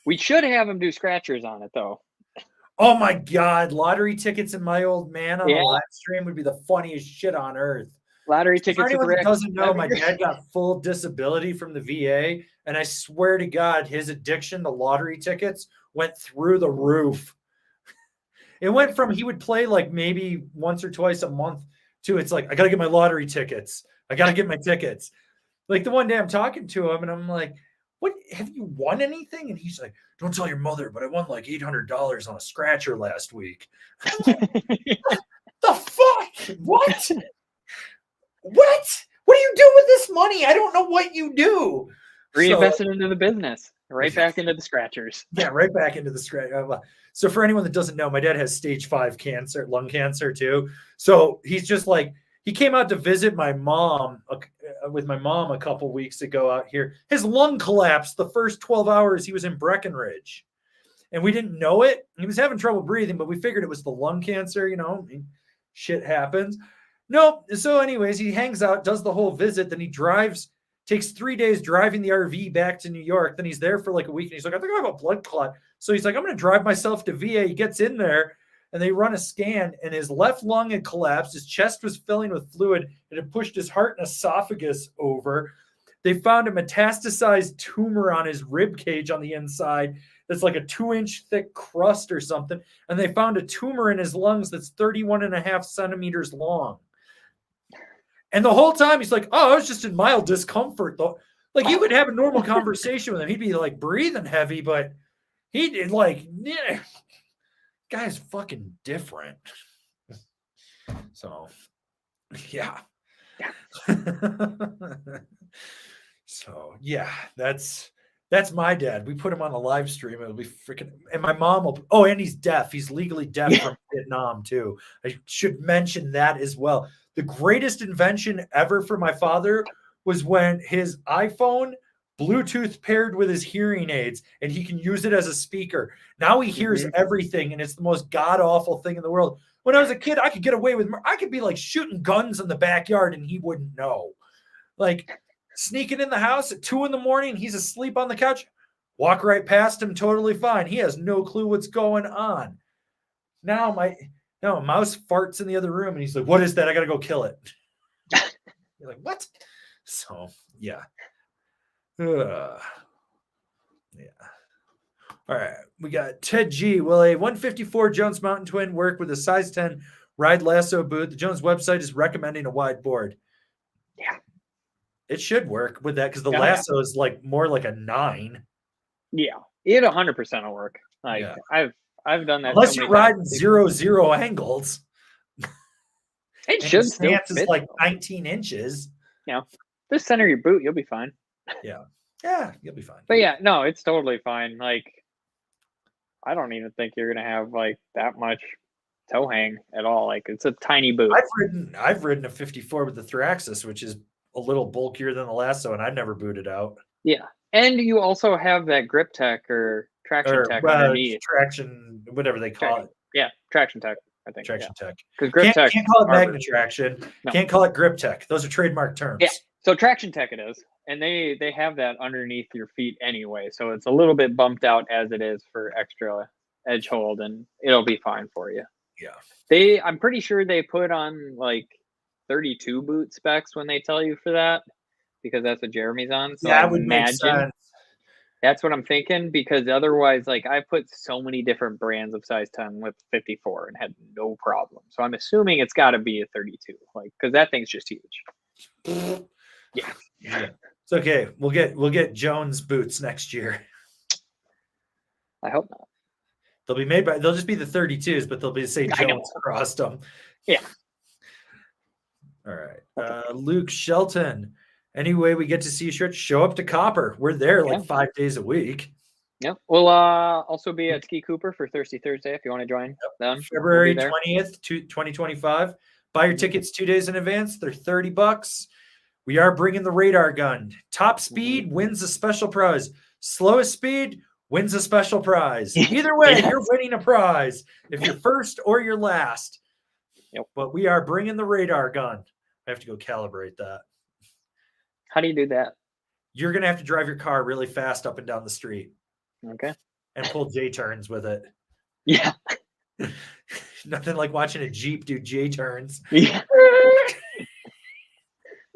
We should have him do scratchers on it, though. Oh, my God. Lottery tickets and my old man on a live stream would be the funniest shit on earth. Lottery For tickets. anyone that doesn't know, my dad got full disability from the VA, and I swear to God, his addiction to lottery tickets went through the roof. It went from he would play like maybe once or twice a month to it's like, I got to get my lottery tickets. I got to get my tickets. Like the one day I'm talking to him and I'm like, what, have you won anything? And he's like, don't tell your mother, but I won like $800 on a scratcher last week. Like, the fuck? What? What? What do you do with this money? I don't know what you do. Reinvest it into the business. Right back into the scratchers. Yeah, right back into the scratcher. So for anyone that doesn't know, my dad has stage 5 cancer, lung cancer too. So he's just like, he came out to visit my mom with my mom a couple weeks ago out here. His lung collapsed the first 12 hours he was in Breckenridge. And we didn't know it. He was having trouble breathing, but we figured it was the lung cancer, you know, shit happens. No. So anyways, he hangs out, does the whole visit. Then he drives, takes 3 days driving the RV back to New York. Then he's there for like a week. And he's like, I think I have a blood clot. So he's like, I'm going to drive myself to VA. He gets in there and they run a scan and his left lung had collapsed. His chest was filling with fluid. It had pushed his heart and esophagus over. They found a metastasized tumor on his rib cage on the inside. That's like a 2-inch thick crust or something. And they found a tumor in his lungs that's 31.5 centimeters long. And the whole time he's like, oh, I was just in mild discomfort though. Like you could have a normal conversation with him. He'd be like breathing heavy, but he did like, yeah, guy's fucking different. So, yeah. So, yeah, that's my dad. We put him on a live stream. It'll be freaking, and my mom will, oh, and he's deaf. He's legally deaf from Vietnam too. I should mention that as well. The greatest invention ever for my father was when his iPhone Bluetooth paired with his hearing aids and he can use it as a speaker. Now he hears everything and it's the most god-awful thing in the world. When I was a kid, I could get away with, I could be like shooting guns in the backyard and he wouldn't know. Like sneaking in the house at 2 a.m, he's asleep on the couch, walk right past him totally fine. He has no clue what's going on. Now a mouse farts in the other room and he's like, what is that? I got to go kill it. You're like, what? So, yeah. Yeah. All right. We got Ted G. Will a 154 Jones Mountain Twin work with a size 10 ride lasso boot? The Jones website is recommending a wide board. Yeah. It should work with that because the lasso is like more like a 9. Yeah. It 100% will work. Like I've done that. Unless you're riding 0-0 angles. It should still stance fit. Is like 19 inches. Yeah. Just center your boot, you'll be fine. Yeah. Yeah, you'll be fine. But yeah, no, it's totally fine. Like I don't even think you're gonna have like that much toe hang at all. Like it's a tiny boot. I've ridden a 54 with the Thraxis, which is a little bulkier than the lasso, and I've never booted out. Yeah. And you also have that grip tech or traction tech underneath. Traction, whatever they call it. Yeah, traction tech, I think. Traction tech. Because grip tech can't call it magnet traction. No. Can't call it grip tech. Those are trademark terms. Yeah. So traction tech it is. And they have that underneath your feet anyway. So it's a little bit bumped out as it is for extra edge hold, and it'll be fine for you. Yeah. I'm pretty sure they put on like 32 boot specs when they tell you for that, because that's what Jeremy's on. So yeah, I would imagine that's what I'm thinking, because otherwise, like I put so many different brands of size 10 with 54 and had no problem. So I'm assuming it's got to be a 32, like because that thing's just huge. Yeah. It's okay. We'll get Jones boots next year. I hope not. They'll just be the 32s, but they'll be say Jones across them. Yeah. All right. Luke Shelton. Anyway, we get to see you show up to Copper. We're there like 5 days a week. Yeah. We'll also be at Ski Cooper for Thirsty Thursday if you want to join them. February 20th, 2025. Buy your tickets 2 days in advance. They're $30. We are bringing the radar gun. Top speed wins a special prize. Slowest speed wins a special prize. Either way, you're winning a prize if you're first or you're last. Yep. But we are bringing the radar gun. I have to go calibrate that. How do you do that? You're going to have to drive your car really fast up and down the street. Okay. And pull J-turns with it. Yeah. Nothing like watching a Jeep do J-turns. Yeah.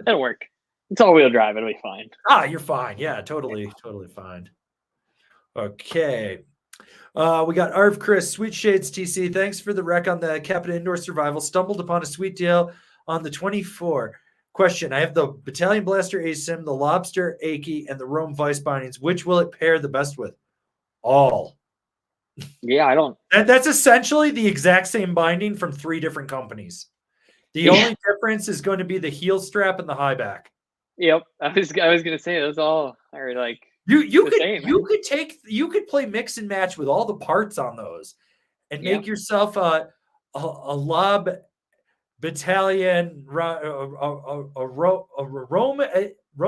It'll work. It's all-wheel drive. It'll be fine. Ah, you're fine. Yeah, totally fine. Okay. We got Arv Chris, Sweet Shades TC. Thanks for the rec on the Capita Indoor Survival. Stumbled upon a sweet deal on the 24. Question: I have the Battalion Blaster ASIM, the Lobster Aki, and the Rome Vice bindings. Which will it pair the best with? All. Yeah, I don't. That's essentially the exact same binding from 3 different companies. The only difference is going to be the heel strap and the high back. Yep, I was gonna say those all are like you could play mix and match with all the parts on those and make yourself a lob battalion Rome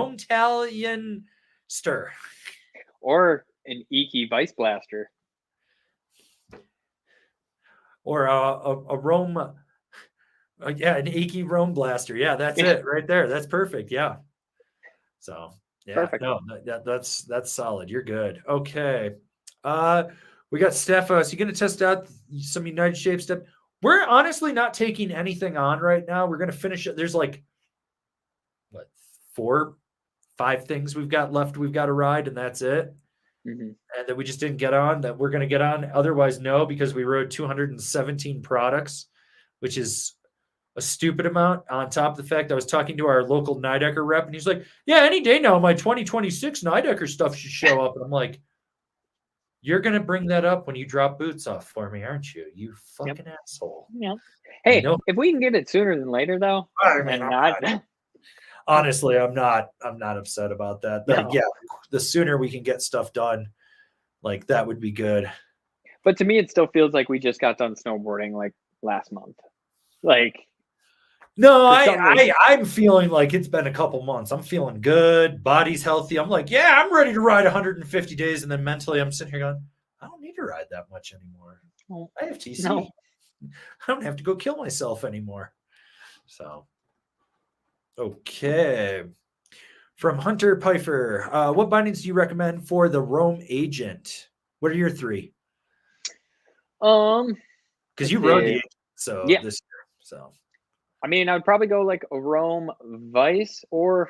Italian stir or an Iki Vice Blaster or a Rome an Iki Rome blaster. Yeah, that's it right there. That's perfect. Yeah. So yeah, perfect. No, that's solid. You're good. Okay. We got Stephos. You going to test out some United Shape stuff? We're honestly not taking anything on right now. We're going to finish it. There's like what 4, 5 things we've got left. We've got to ride, and that's it. And that we just didn't get on. That we're going to get on. Otherwise, no, because we rode 217 products, which is a stupid amount. On top of the fact, I was talking to our local Nidecker rep, and he's like, "Yeah, any day now, my 2026 Nidecker stuff should show up." And I'm like, "You're gonna bring that up when you drop boots off for me, aren't you? You fucking asshole." Yeah. Hey, if we can get it sooner than later, though, honestly, I'm not upset about that. Like, yeah, the sooner we can get stuff done, like that would be good. But to me, it still feels like we just got done snowboarding like last month. Like. No, I'm feeling like it's been a couple months. I'm feeling good. Body's healthy. I'm like, yeah, I'm ready to ride 150 days. And then mentally, I'm sitting here going, I don't need to ride that much anymore. I have TC. No. I don't have to go kill myself anymore. So, okay. From Hunter Pfeiffer, what bindings do you recommend for the Rome Agent? What are your 3? Because you rode the Agent, so this year. So. I mean, I would probably go like a Rome Vice or,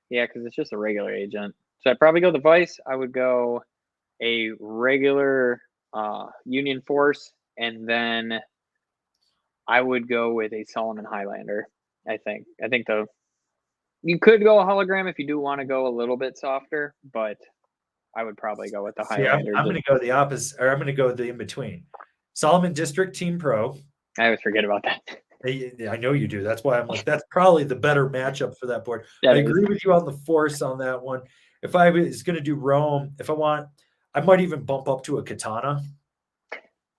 because it's just a regular Agent. So I'd probably go the Vice. I would go a regular Union Force, and then I would go with a Solomon Highlander, I think. You could go a hologram if you do want to go a little bit softer, but I would probably go with the Highlander. I'm going to go the opposite, or I'm going to go the in-between. Solomon District Team Pro. I always forget about that. I know you do. That's why I'm like, that's probably the better matchup for that board. I agree with you on the Force on that one. If I was going to do Rome, I might even bump up to a Katana.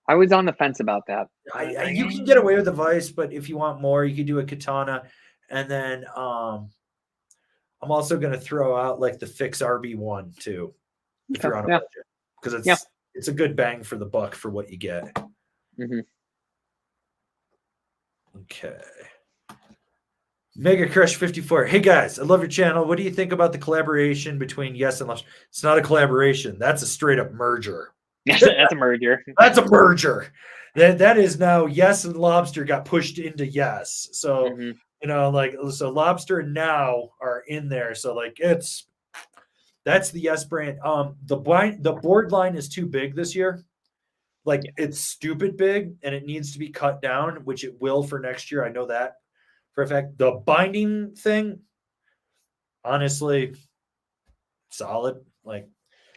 I was on the fence about that. You can get away with the Vice, but if you want more, you could do a Katana. And then I'm also going to throw out like the Fix RB1 too, if you're on a budget, because it's a good bang for the buck for what you get. Okay. Mega Crush 54. Hey guys, I love your channel. What do you think about the collaboration between Yes and Lobster? It's not a collaboration. That's a straight up merger. That's a merger. That's a merger. That is now Yes and Lobster got pushed into Yes. So so Lobster and Now are in there. So like that's the Yes brand. The board line is too big this year. Like it's stupid big and it needs to be cut down, which it will for next year. I know that for a fact. The binding thing, honestly, solid. Like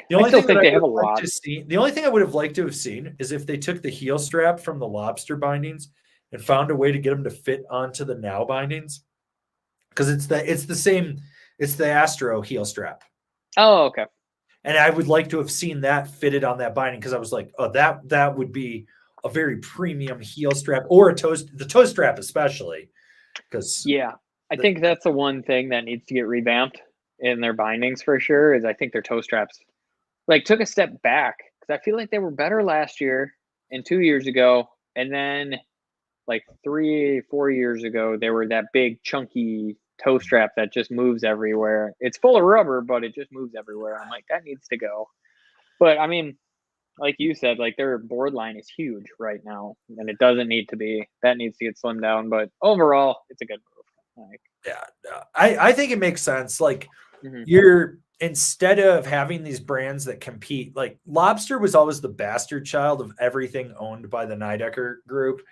the only thing the only thing I would have liked to have seen is if they took the heel strap from the Lobster bindings and found a way to get them to fit onto the Now bindings. Because it's the Astro heel strap. Oh, okay. And I would like to have seen that fitted on that binding because I was like, oh, that would be a very premium heel strap or the toe strap especially. Because I think that's the one thing that needs to get revamped in their bindings for sure. Is I think their toe straps like took a step back because I feel like they were better last year and 2 years ago, and then like 3-4 years ago they were that big chunky toe strap that just moves everywhere. It's full of rubber, but it just moves everywhere. I'm like, that needs to go. But I mean, like you said, like their board line is huge right now, and it doesn't need to be. That needs to get slimmed down. But overall, it's a good move. Like, Yeah, I think it makes sense. Like Mhm. you're instead of having these brands that compete, like Lobster was always the bastard child of everything owned by the Nidecker group.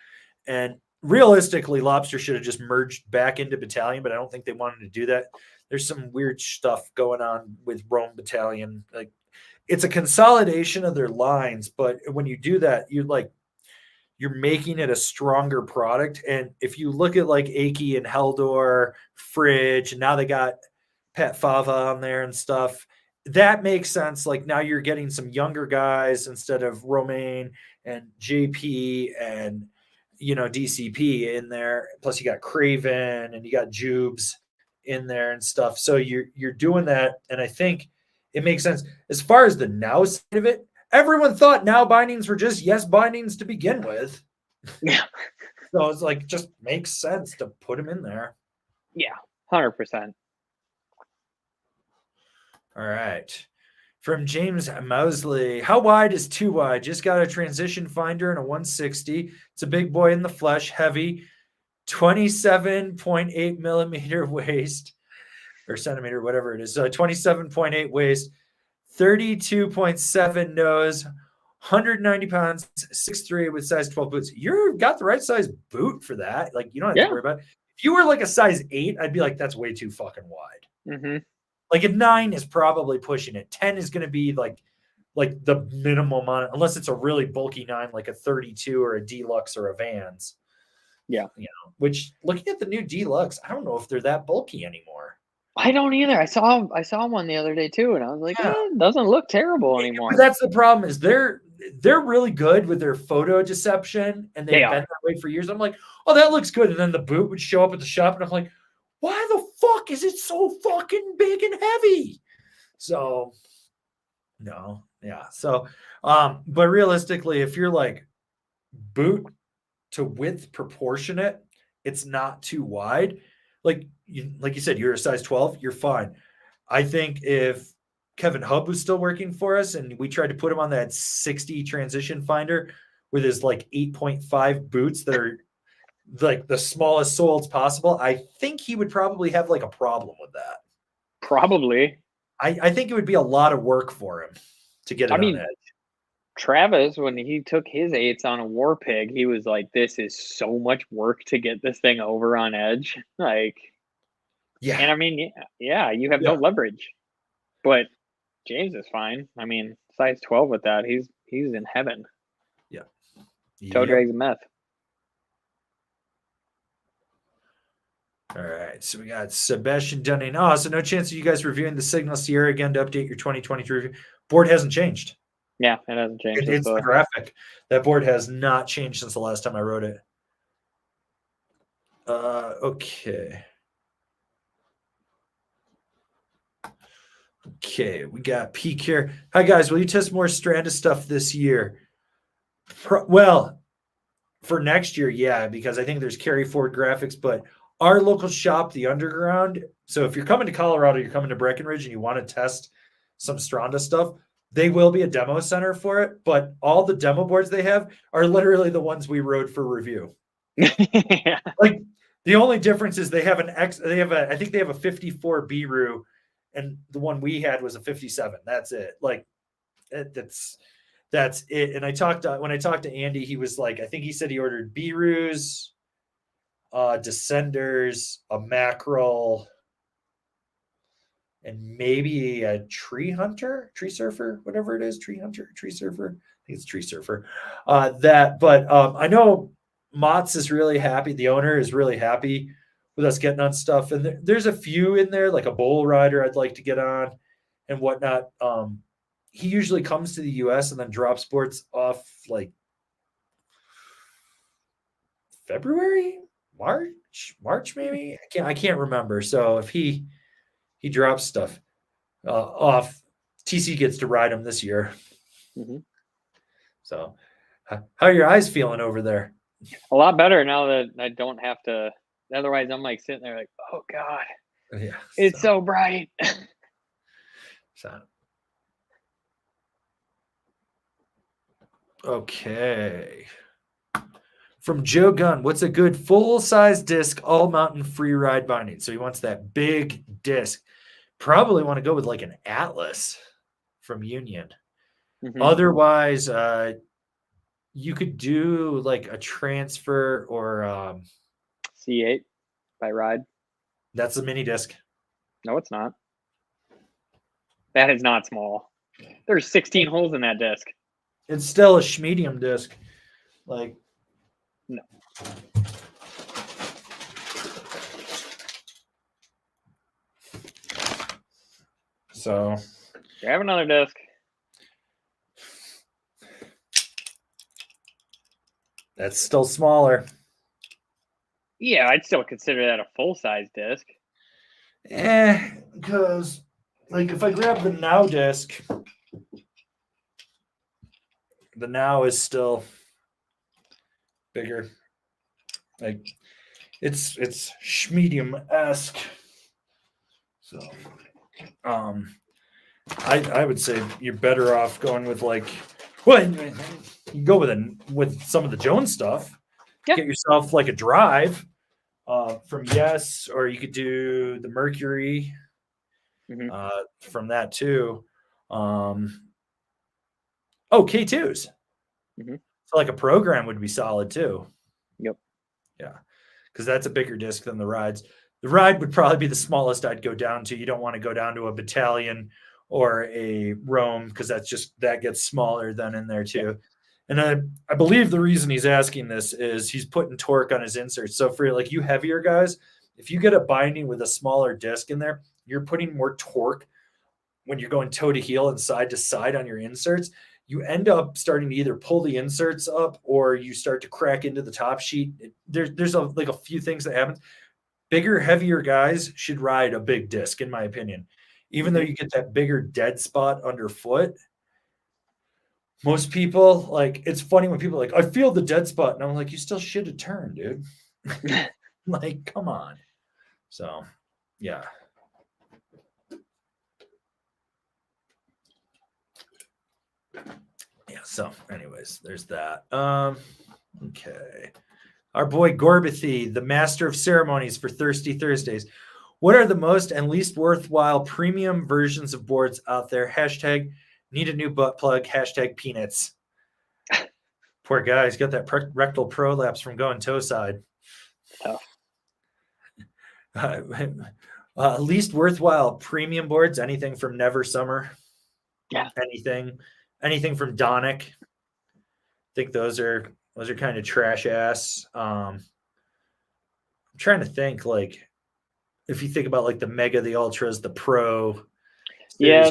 And realistically, Lobster should have just merged back into Battalion, but I don't think they wanted to do that. There's some weird stuff going on with Rome Battalion. Like it's a consolidation of their lines, but when you do that, you're making it a stronger product. And if you look at like Aki and Heldor, Fridge, and now they got Pet Fava on there and stuff, that makes sense. Like now you're getting some younger guys instead of Romaine and JP and DCP in there. Plus you got Craven and you got Jubes in there and stuff. So you're doing that, and I think it makes sense. As far as the now side of it, everyone thought now bindings were just yes bindings to begin with. Yeah. So it's like just makes sense to put them in there. Yeah, 100%. All right. From James Mousley, how wide is too wide? Just got a transition finder and a 160. It's a big boy in the flesh, heavy, 27.8 millimeter waist or centimeter, whatever it is. So 27.8 waist, 32.7 nose, 190 pounds, 6'3" with size 12 boots. You've got the right size boot for that. Like you don't have to Yeah. worry about it. If you were like a size 8, I'd be like, that's way too fucking wide. Mm-hmm. Like a 9 is probably pushing it. 10 is going to be like the minimum on it, unless it's a really bulky 9, like a 32 or a deluxe or a Vans. Yeah. Which looking at the new deluxe, I don't know if they're that bulky anymore. I don't either. I saw one the other day too, and I was like, it doesn't look terrible anymore. But that's the problem is they're really good with their photo deception, and they've been that way for years. I'm like, oh, that looks good. And then the boot would show up at the shop, and I'm like, why the fuck is it so fucking big and heavy? So, no, yeah. So, but realistically, if you're like boot to width proportionate, it's not too wide. Like you said, you're a size 12, you're fine. I think if Kevin Hub was still working for us and we tried to put him on that 60 transition finder with his like 8.5 boots that are like the smallest soles possible, I think he would probably have like a problem with that. Probably. I think it would be a lot of work for him to get it on edge. Travis, when he took his 8s on a War Pig, he was like, this is so much work to get this thing over on edge. Like, yeah. And I mean, yeah, you have no leverage. But James is fine. I mean, size 12 with that, he's in heaven. Yeah. Toe drags and meth. All right, so we got Sebastian Dunning. Oh, so no chance of you guys reviewing the Signal Sierra again to update your 2023 review. Board hasn't changed. Yeah, it hasn't changed. It's the graphic. That board has not changed since the last time I wrote it. Okay. Okay, we got Peak here. Hi, guys. Will you test more Stranda stuff this year? Well, for next year, yeah, because I think there's carry forward graphics, but our local shop, the Underground. So if you're coming to Colorado, you're coming to Breckenridge and you want to test some Stranda stuff, they will be a demo center for it. But all the demo boards they have are literally the ones we rode for review. Yeah. Like the only difference is they have I think they have a 54 Biru, and the one we had was a 57. That's it. Like that's it. And when I talked to Andy, he was like, I think he said he ordered Birus, Descenders, a Mackerel, and maybe a tree surfer, whatever it is, tree surfer. I think it's tree surfer. I know Motts is really happy. The owner is really happy with us getting on stuff. And there's a few in there, like a Bull Rider I'd like to get on and whatnot. He usually comes to the US and then drops boards off like February, March maybe. I can't remember. So if he drops stuff off, TC gets to ride him this year. Mm-hmm. So how are your eyes feeling over there? A lot better now that I don't have to. Otherwise, I'm like sitting there like, oh God, yeah, it's so bright. Okay. From Joe Gunn, what's a good full-size disc all-mountain free ride binding? So he wants that big disc. Probably want to go with like an Atlas from Union. Otherwise, you could do like a transfer or C8 by Ride. That's a mini disc. No, it's not. That is not small. There's 16 holes in that disc. It's still a medium disc. Like, no. So, grab another disc. That's still smaller. Yeah, I'd still consider that a full-size disc. Because, like, if I grab the Now disc, the Now is still bigger. Like, it's medium-esque. So, I would say you're better off going with like, well, you go with some of the Jones stuff. Yeah. Get yourself like a drive from Yes, or you could do the Mercury from that too. K2s. So like a program would be solid too. Yep. Yeah, because that's a bigger disc than the Rides. The Ride would probably be the smallest I'd go down to. You don't want to go down to a Battalion or a Rome because that gets smaller than in there too. And I believe the reason he's asking this is he's putting torque on his inserts. So for like you heavier guys, if you get a binding with a smaller disc in there, you're putting more torque when you're going toe to heel and side to side on your inserts. You end up starting to either pull the inserts up or you start to crack into the top sheet. There's a few things that happen. Bigger, heavier guys should ride a big disc, in my opinion. Even though you get that bigger dead spot underfoot, most people, like, it's funny when people are like, I feel the dead spot. And I'm like, you still should have turned, dude. Like, come on. So, yeah. Yeah, so anyways, there's that. Okay. Our boy Gorbathy, the master of ceremonies for Thirsty Thursdays. What are the most and least worthwhile premium versions of boards out there? Hashtag need a new butt plug. Hashtag peanuts. Poor guy. He's got that rectal prolapse from going toe side. Tough. Least worthwhile premium boards. Anything from Never Summer. Yeah. Anything from Donic. I think those are kind of trash ass. I'm trying to think, like, if you think about like the Mega, the Ultras, the Pro, yeah,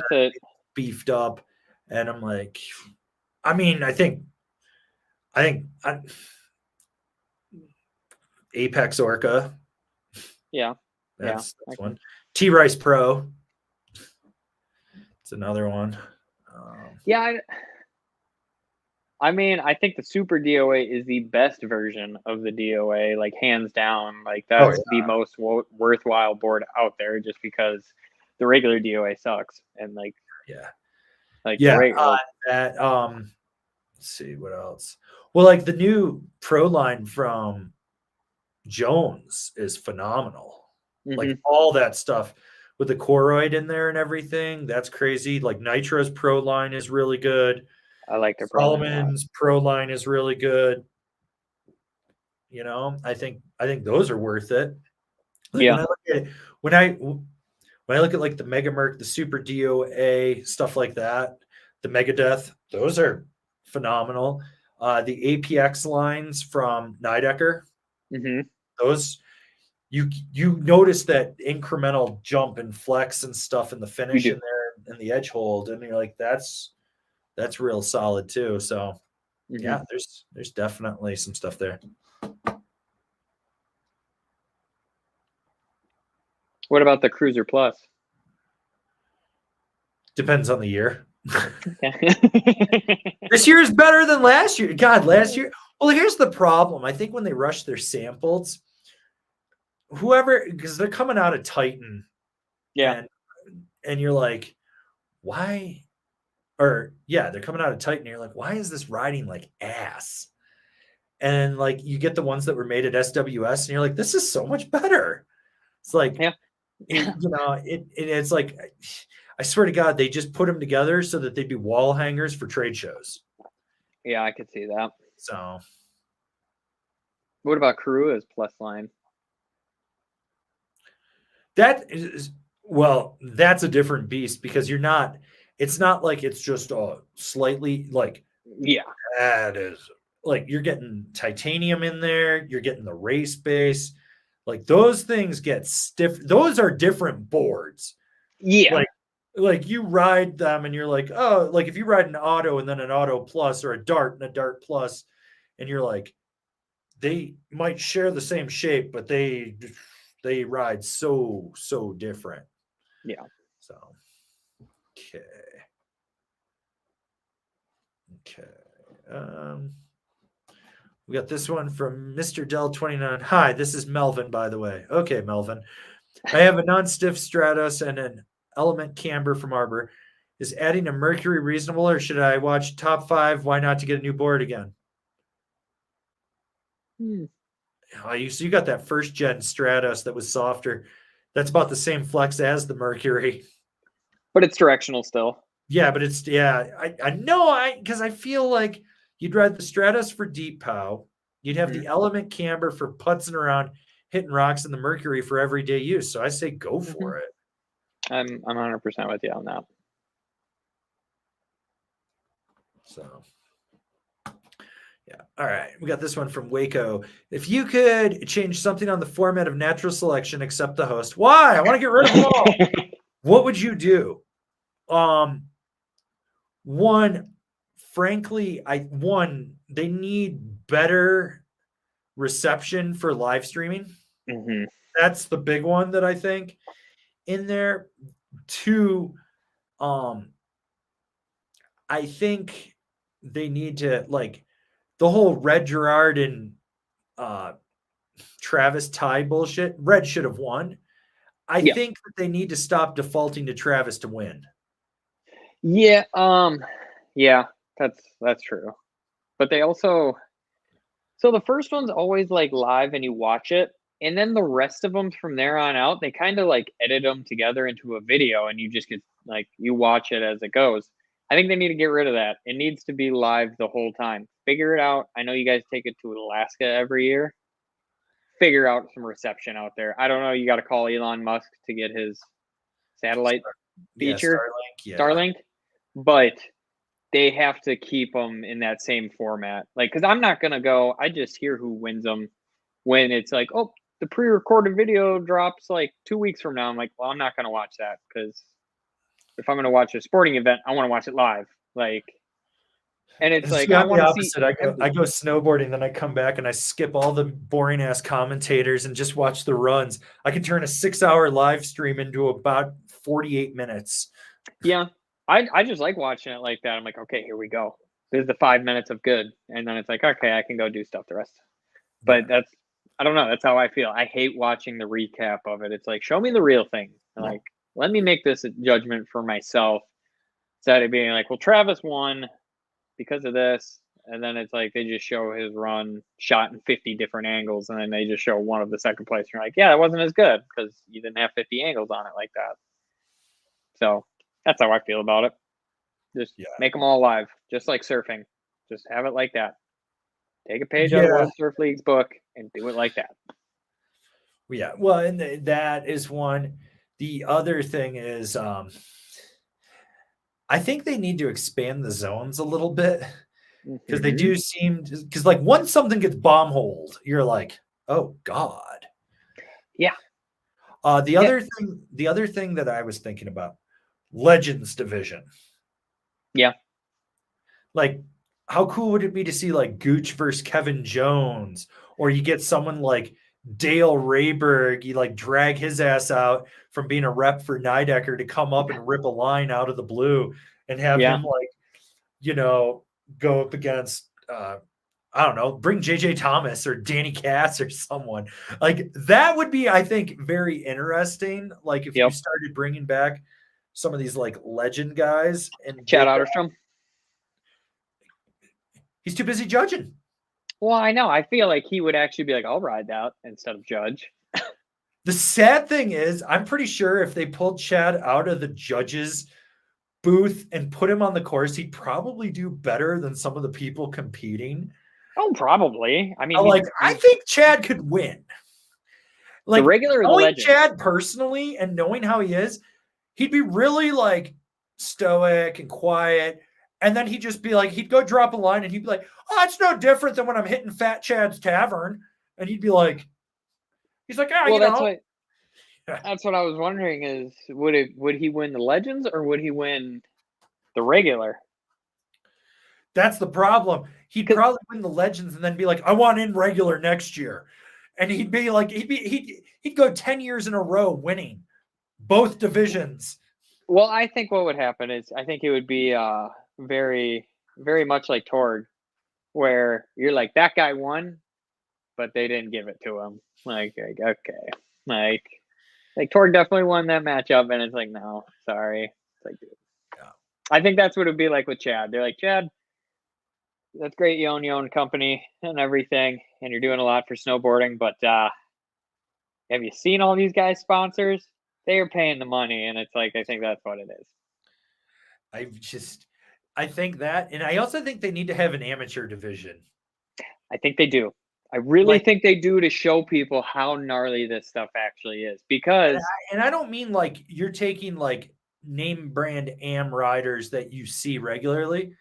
beefed up, and I'm like, I mean, I think Apex Orca. Yeah, that's one. T-Rice Pro. It's another one. Yeah, I mean, I think the Super DOA is the best version of the DOA, like hands down. Like that's the most worthwhile board out there, just because the regular DOA sucks. And like, that. Let's see what else. Well, like the new Pro line from Jones is phenomenal. Like all that stuff with the Coroid in there and everything, that's crazy. Like Nitro's Pro line is really good. I like their Solomon's Pro line is really good. You know, I think those are worth it. Like when I look at like the Mega Merc, the Super DOA, stuff like that, the Megadeth, those are phenomenal. The APX lines from Nidecker, those you notice that incremental jump and flex and stuff in the finish in there and the edge hold, and you're like, that's real solid too. So yeah, there's definitely some stuff there. What about the Cruiser Plus? Depends on the year. This year is better than last year. God, last year. Well, here's the problem. I think when they rush their samples, because they're coming out of Titan. Yeah. And you're like, why? Or yeah, they're coming out of Titan. And you're like, why is this riding like ass? and like you get the ones that were made at SWS, and you're like, this is so much better. It's like, Yeah. It's like, I swear to God, they just put them together so that they'd be wall hangers for trade shows. Yeah, I could see that. So, What about crew as plus line? that is, well, that's a different beast because it's not like it's just slightly like, Yeah. that is like you're getting titanium in there, you're getting the race base. Like those things get stiff. Those are different boards. Yeah. Like you ride them and you're like, oh, like if you ride an auto and then an auto plus or a dart and a dart plus, and you're like, they might share the same shape, but they ride so different. Yeah. So okay. We got this one from Mr. Dell29. Hi, this is Melvin, by the way. Okay, Melvin. I have a non-stiff Stratos and an element camber from Arbor. Is adding a Mercury reasonable, or should I watch top 5? Why not to get a new board again? So you got that first gen Stratos that was softer. That's about the same flex as the Mercury. But it's directional still. Yeah, but it's I know because I feel like you'd ride the Stratos for deep pow. You'd have the element camber for putzing around, hitting rocks, and the Mercury for everyday use. So I say go for it. I'm 100% with you on that. So yeah. All right. We got this one from Waco. If you could change something on the format of natural selection except the host, why? I want to get rid of them all. What would you do? One, frankly, they need better reception for live streaming. That's the big one that I think in there. Two, I think they need to like the whole Red Gerard and Travis tie bullshit. Red should have won. I think that they need to stop defaulting to Travis to win. Yeah, yeah, that's true. But they also, so the first one's always like live and you watch it, and then the rest of them from there on out, they kind of like edit them together into a video, and you just get like you watch it as it goes. I think they need to get rid of that. It needs to be live the whole time. Figure it out. I know you guys take it to Alaska every year. Figure out some reception out there. I don't know. You got to call Elon Musk to get his satellite feature, Starlink, but they have to keep them in that same format. Like, because I'm not gonna go. I just hear who wins them when it's like, oh, the pre-recorded video drops like 2 weeks from now. I'm like, well, I'm not gonna watch that because if I'm gonna watch a sporting event, I want to watch it live. Like, and it's like I want to see. I go snowboarding, then I come back and I skip all the boring ass commentators and just watch the runs. I can turn a 6-hour live stream into about 48 minutes. Yeah, I just like watching it like that. I'm like, okay, here we go. There's the 5 minutes of good, and then it's like, okay, I can go do stuff the rest. But I don't know. That's how I feel. I hate watching the recap of it. It's like, show me the real thing. Like, let me make this a judgment for myself. Instead of being like, well, Travis won because of this, and then it's like they just show his run shot in 50 different angles, and then they just show one of the second place. You're like, yeah, it wasn't as good because you didn't have 50 angles on it like that. So that's how I feel about it. Just make them all live, just like surfing. Just have it like that. Take a page out of World Surf League's book and do it like that. Yeah, well, and that is one. The other thing is, I think they need to expand the zones a little bit because they do seem because like once something gets bomb holed, you're like, oh God. Yeah. The other thing that I was thinking about, Legends division. Yeah. Like, how cool would it be to see like Gooch versus Kevin Jones, or you get someone like Dale Rayberg, you like drag his ass out from being a rep for Nidecker to come up and rip a line out of the blue and have him like, go up against I don't know, bring JJ Thomas or Danny Katz or someone. Like that would be, I think, very interesting. Like if you started bringing back some of these like legend guys and Chad Otterstrom. He's too busy judging. Well, I know. I feel like he would actually be like, I'll ride that instead of judge. The sad thing is, I'm pretty sure if they pulled Chad out of the judges booth and put him on the course, he'd probably do better than some of the people competing. Oh, probably. I mean, I think Chad could win. The regular or the legend? Chad personally and knowing how he is, he'd be really like stoic and quiet. And then he'd just be like, he'd go drop a line and he'd be like, oh, it's no different than when I'm hitting Fat Chad's Tavern. And he'd be like, he's like, well, that's what I was wondering is would he win the legends or would he win the regular? That's the problem. He'd probably win the legends and then be like, I want in regular next year. And he'd be like, he'd go 10 years in a row winning both divisions. Well, I think what would happen is I think it would be very, very much like Torg, where you're like, that guy won, but they didn't give it to him. Like okay. Like Torg definitely won that matchup, and it's like, no, sorry. It's like, dude. Yeah. I think that's what it would be like with Chad. They're like, Chad, that's great. You own your own company and everything, and you're doing a lot for snowboarding, but have you seen all these guys' sponsors? They are paying the money, and it's like, I think that's what it is. I think that, and I also think they need to have an amateur division. I think they do. I really think they do to show people how gnarly this stuff actually is. Because, and I don't mean like you're taking like name brand AM riders that you see regularly.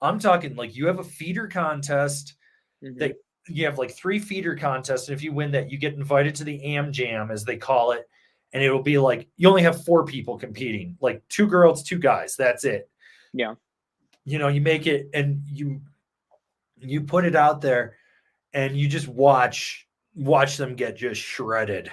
I'm talking like you have a feeder contest that you have like 3 feeder contests. And if you win that, you get invited to the AM Jam, as they call it. And it'll be like, you only have 4 people competing, like 2 girls, 2 guys. That's it. Yeah. You know, you make it and you put it out there and you just watch them get just shredded.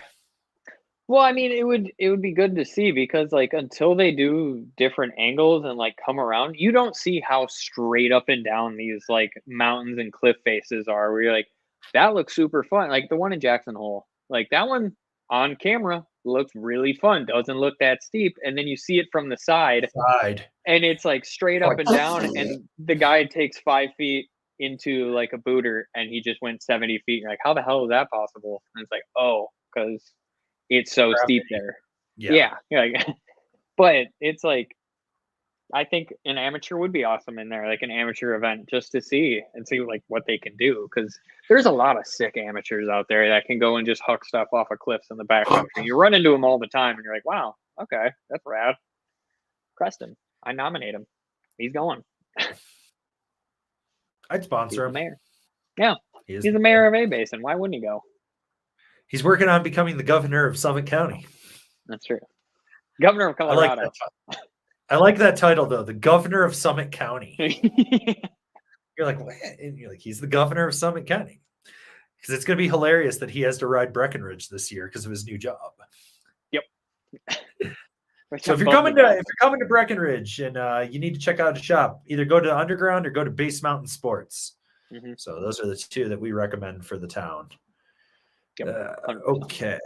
Well, I mean, it would be good to see because like until they do different angles and like come around, you don't see how straight up and down these like mountains and cliff faces are where you're like, that looks super fun. Like the one in Jackson Hole, like that one on camera looks really fun. Doesn't look that steep. And then you see it from the side and it's like straight up and down. And the guy takes 5 feet into like a booter and he just went 70 feet. You're like, how the hell is that possible? And it's like, oh, because it's so steep there. Yeah. Like, but it's like, I think an amateur would be awesome in there, like an amateur event, just to see like what they can do. Because there's a lot of sick amateurs out there that can go and just huck stuff off of cliffs in the backcountry. You run into them all the time, and you're like, wow, okay, that's rad. Preston, I nominate him. He's going. I'd sponsor him. Mayor. Yeah, he's the mayor of A-Basin. Why wouldn't he go? He's working on becoming the governor of Summit County. That's true. Governor of Colorado. I like that title though, the governor of Summit County. You're like, what? And you're like, he's the governor of Summit County. Because it's going to be hilarious that he has to ride Breckenridge this year because of his new job. Yep. So if you're coming to Breckenridge and you need to check out a shop, either go to Underground or go to Base Mountain Sports. So those are the 2 that we recommend for the town. Yep. Okay.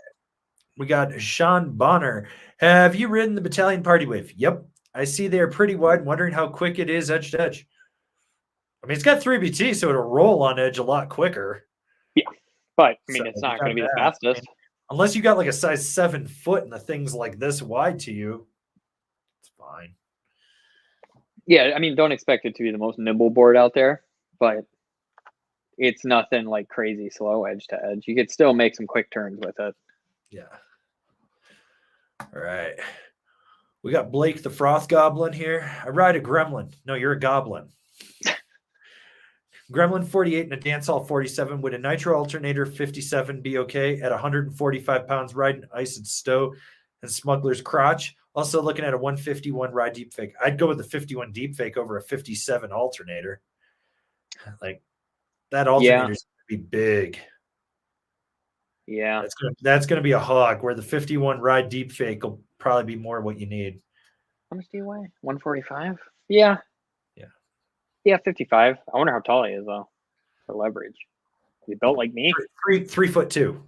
We got Sean Bonner. Have you ridden the Battalion Party Wave? Yep. I see they are pretty wide. Wondering how quick it is edge to edge. I mean, it's got 3BT, so it'll roll on edge a lot quicker. Yeah, but I mean, it's not going to be the fastest. I mean, unless you got like a size 7 foot and the thing's like this wide to you, it's fine. Yeah, I mean, don't expect it to be the most nimble board out there, but it's nothing like crazy slow edge to edge. You could still make some quick turns with it. Yeah. All right. We got Blake the Froth Goblin here. I ride a Gremlin. No, you're a Goblin. Gremlin 48 and a Dance Hall 47. Would a Nitro Alternator 57 be okay at 145 pounds riding ice and stow and Smuggler's Crotch? Also looking at a 151 ride deep fake. I'd go with the 51 deep fake over a 57 alternator. Like that alternator's going to be big. Yeah. That's gonna be a hog where the 51 ride deep fake will probably be more what you need. How much do you weigh? 145? Yeah. Yeah. Yeah, 55. I wonder how tall he is though. For leverage. Is he built like me? 3'2".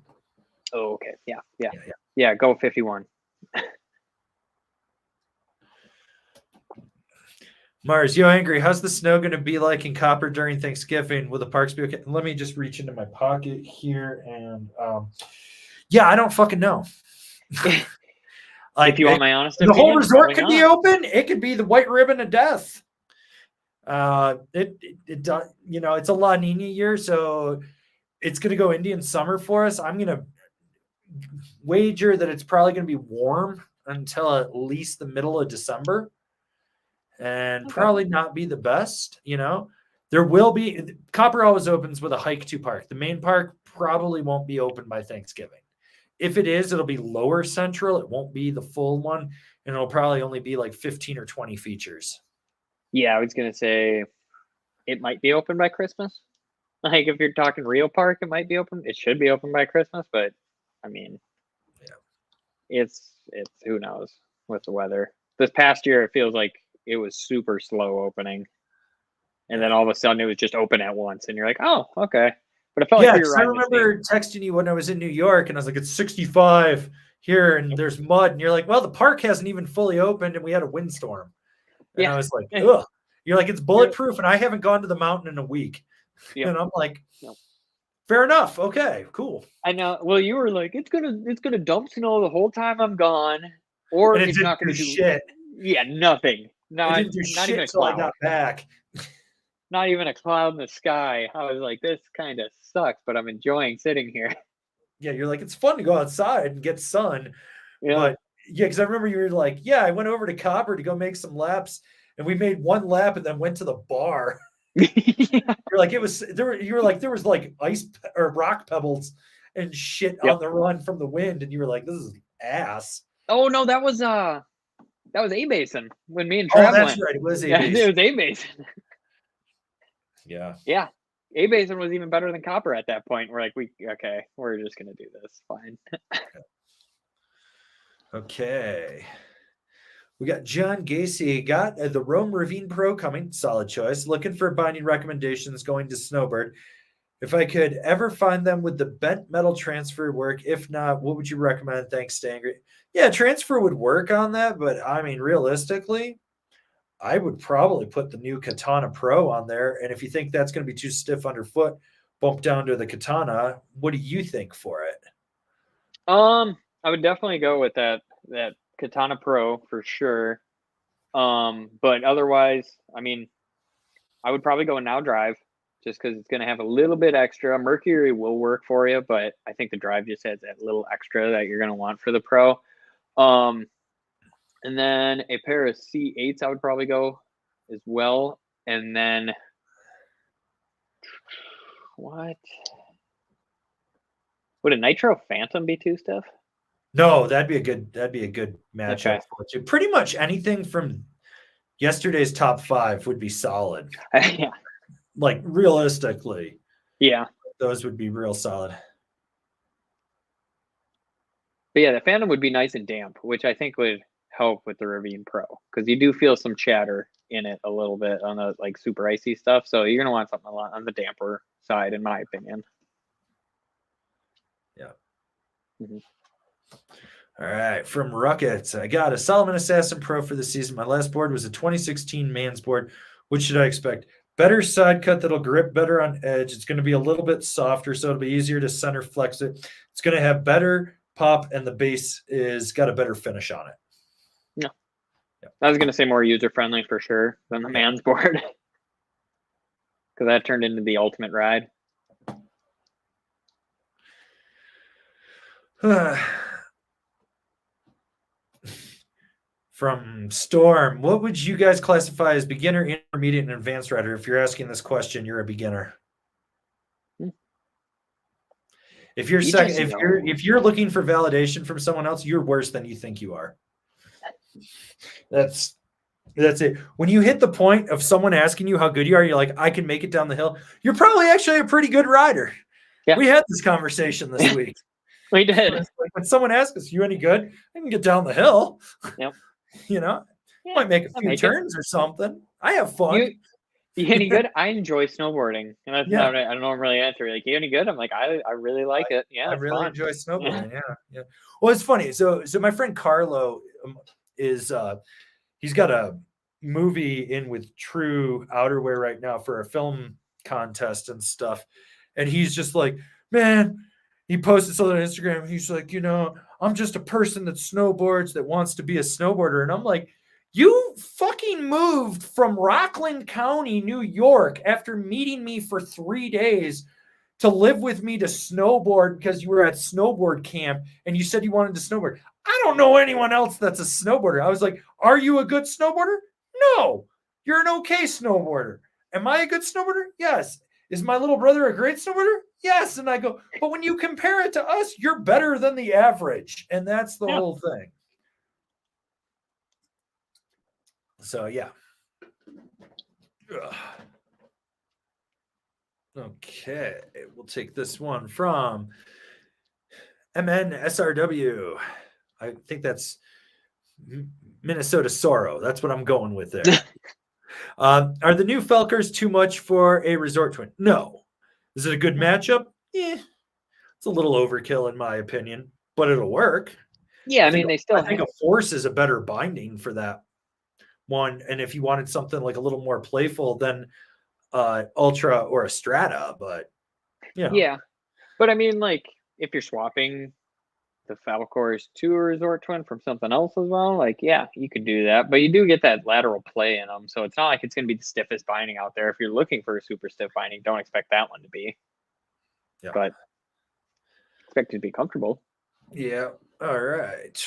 Oh, okay. Yeah, go 51. Mars, yo, angry. How's the snow going to be like in Copper during Thanksgiving? Will the parks be okay? Let me just reach into my pocket here and yeah, I don't fucking know. If you want my honest the whole opinion, resort probably could be not. open. It could be the white ribbon of death. You know, it's a La Nina year, so it's going to go Indian summer for us. I'm going to wager that it's probably going to be warm until at least the middle of December, and probably not be the best. You know, there will be Copper always opens with a hike to park. The main park probably won't be open by Thanksgiving. If it is, it'll be lower central. It won't be the full one, and it'll probably only be like 15 or 20 features. Yeah, I was gonna say it might be open by Christmas. Like if you're talking Rio Park, it might be open. It should be open by Christmas, but I mean, yeah, it's who knows with the weather. This past year, it feels like it was super slow opening, and then all of a sudden it was just open at once, and you're like, oh, okay. But it felt like we were I remember texting you when I was in New York, and I was like, it's 65 here, and there's mud, and you're like, well, the park hasn't even fully opened, and we had a windstorm. And I was like, ugh. You're like, it's bulletproof, and I haven't gone to the mountain in a week. Yep. And I'm like, fair enough. Okay, cool. I know. Well, you were like, it's gonna dump snow the whole time I'm gone, or it's not gonna do shit. Yeah, nothing. Not even a cloud. I got back. Not even a cloud in the sky. I was like, this kind of sucks, but I'm enjoying sitting here. Yeah, you're like, it's fun to go outside and get sun. Yeah. But yeah, because I remember you were like, yeah, I went over to Copper to go make some laps, and we made one lap and then went to the bar. You're like, it was there. You were like, there was like ice or rock pebbles and shit on the run from the wind, and you were like, this is ass. Oh no, that was A Basin when me and Trav that's went. right. It was A Basin. It was A Basin. Yeah. Yeah. A Basin was even better than Copper at that point. We're like, we're just gonna do this. Fine. Okay. We got John Gacy. Got the Rome Ravine Pro coming. Solid choice. Looking for binding recommendations going to Snowboard. If I could ever find them, with the bent metal transfer work? If not, what would you recommend? Thanks, Stangry. Yeah, transfer would work on that, but I mean, realistically, I would probably put the new Katana Pro on there. And if you think that's going to be too stiff underfoot, bump down to the Katana. What do you think for it? I would definitely go with that Katana Pro for sure. But otherwise, I mean, I would probably go Now Drive just because it's going to have a little bit extra. Mercury will work for you, but I think the Drive just has that little extra that you're going to want for the Pro. And then a pair of C8s I would probably go as well. And then what? Would a Nitro Phantom be too stiff? No, that'd be a good matchup for you. Pretty much anything from yesterday's top 5 would be solid. Yeah. Like realistically. Yeah. Those would be real solid. But yeah, the Phantom would be nice and damp, which I think would help with the Ravine Pro, because you do feel some chatter in it a little bit on the like super icy stuff. So you're gonna want something a lot on the damper side, in my opinion. Yeah. Mm-hmm. All right, from Ruckets, I got a Solomon Assassin Pro for the season. My last board was a 2016 Man's board. What should I expect? Better side cut that'll grip better on edge. It's going to be a little bit softer, so it'll be easier to center flex it. It's going to have better pop, and the base is got a better finish on it. No. Yeah. I was going to say more user-friendly for sure than the Man's board, because that turned into the ultimate ride. From Storm, what would you guys classify as beginner, intermediate, and advanced rider? If you're asking this question, you're a beginner. If you're if you're looking for validation from someone else, you're worse than you think you are. That's it. When you hit the point of someone asking you how good you are, you're like, I can make it down the hill. You're probably actually a pretty good rider. Yeah. We had this conversation this week. We did. Like when someone asks us, you any good? I can get down the hill. Yep. You know, might make a few turns or something. I have fun. You any good? I enjoy snowboarding. And I don't normally answer. Like, you any good? I'm like, I really like it. Yeah, I really enjoy snowboarding. Yeah. Well, it's funny. So my friend Carlo is he's got a movie in with true outerwear right now for a film contest and stuff. And he's just like, man, he posted something on Instagram. He's like, I'm just a person that snowboards that wants to be a snowboarder. And I'm like, you fucking moved from Rockland County, New York, after meeting me for 3 days to live with me to snowboard because you were at snowboard camp and you said you wanted to snowboard. I don't know anyone else that's a snowboarder. I was like, are you a good snowboarder? No. You're an okay snowboarder. Am I a good snowboarder? Yes. Is my little brother a great snowboarder? Yes. And I go, but when you compare it to us, you're better than the average. And that's the whole thing. So, yeah. Ugh. Okay. We'll take this one from MNSRW. I think that's Minnesota Sorrow. That's what I'm going with there. Are the new Falcors too much for a resort twin? No. Is it a good matchup? It's a little overkill in my opinion, but it'll work. Yeah, I mean, I think a Force is a better binding for that one. And if you wanted something like a little more playful than Ultra or a Strata, but yeah. But I mean, like, if you're swapping the Falcors to a resort twin from something else as well, like, yeah, you could do that. But you do get that lateral play in them, so it's not like it's going to be the stiffest binding out there. If you're looking for a super stiff binding, don't expect that one to be. Yeah. But expect it to be comfortable. Yeah. All right.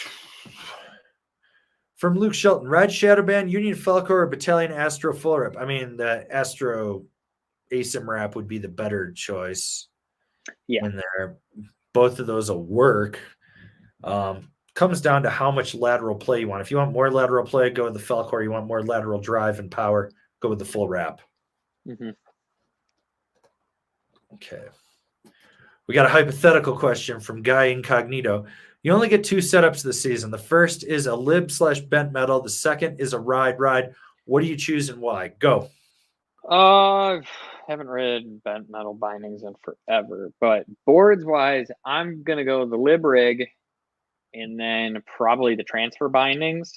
From Luke Shelton, ride Shadowban, Union Falcor, or Battalion Astro full rep. I mean, the Astro ASIM wrap would be the better choice. Yeah. In there. Both of those will work. Comes down to how much lateral play you want. If you want more lateral play, go with the Falcor. You want more lateral drive and power, go with the full wrap. Mm-hmm. Okay. We got a hypothetical question from Guy Incognito. You only get 2 setups this season. The first is a lib/bent metal. The second is a ride. What do you choose and why? Go. Haven't read bent metal bindings in forever, but boards wise, I'm gonna go the lib rig, and then probably the transfer bindings,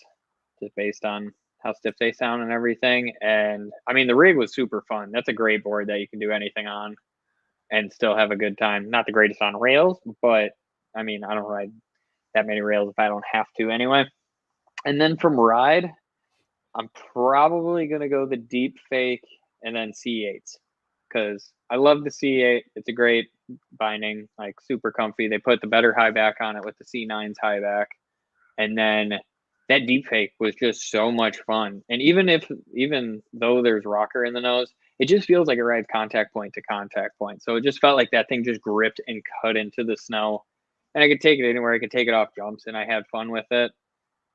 just based on how stiff they sound and everything. And I mean, the rig was super fun. That's a great board that you can do anything on and still have a good time. Not the greatest on rails, but I mean, I don't ride that many rails if I don't have to anyway. And then from ride, I'm probably gonna go the deep fake and then C8s, because I love the C8. It's a great binding, like super comfy. They put the better high back on it with the C9's high back. And then that deep fake was just so much fun. And even though there's rocker in the nose, it just feels like it rides contact point to contact point. So it just felt like that thing just gripped and cut into the snow. And I could take it anywhere. I could take it off jumps, and I had fun with it.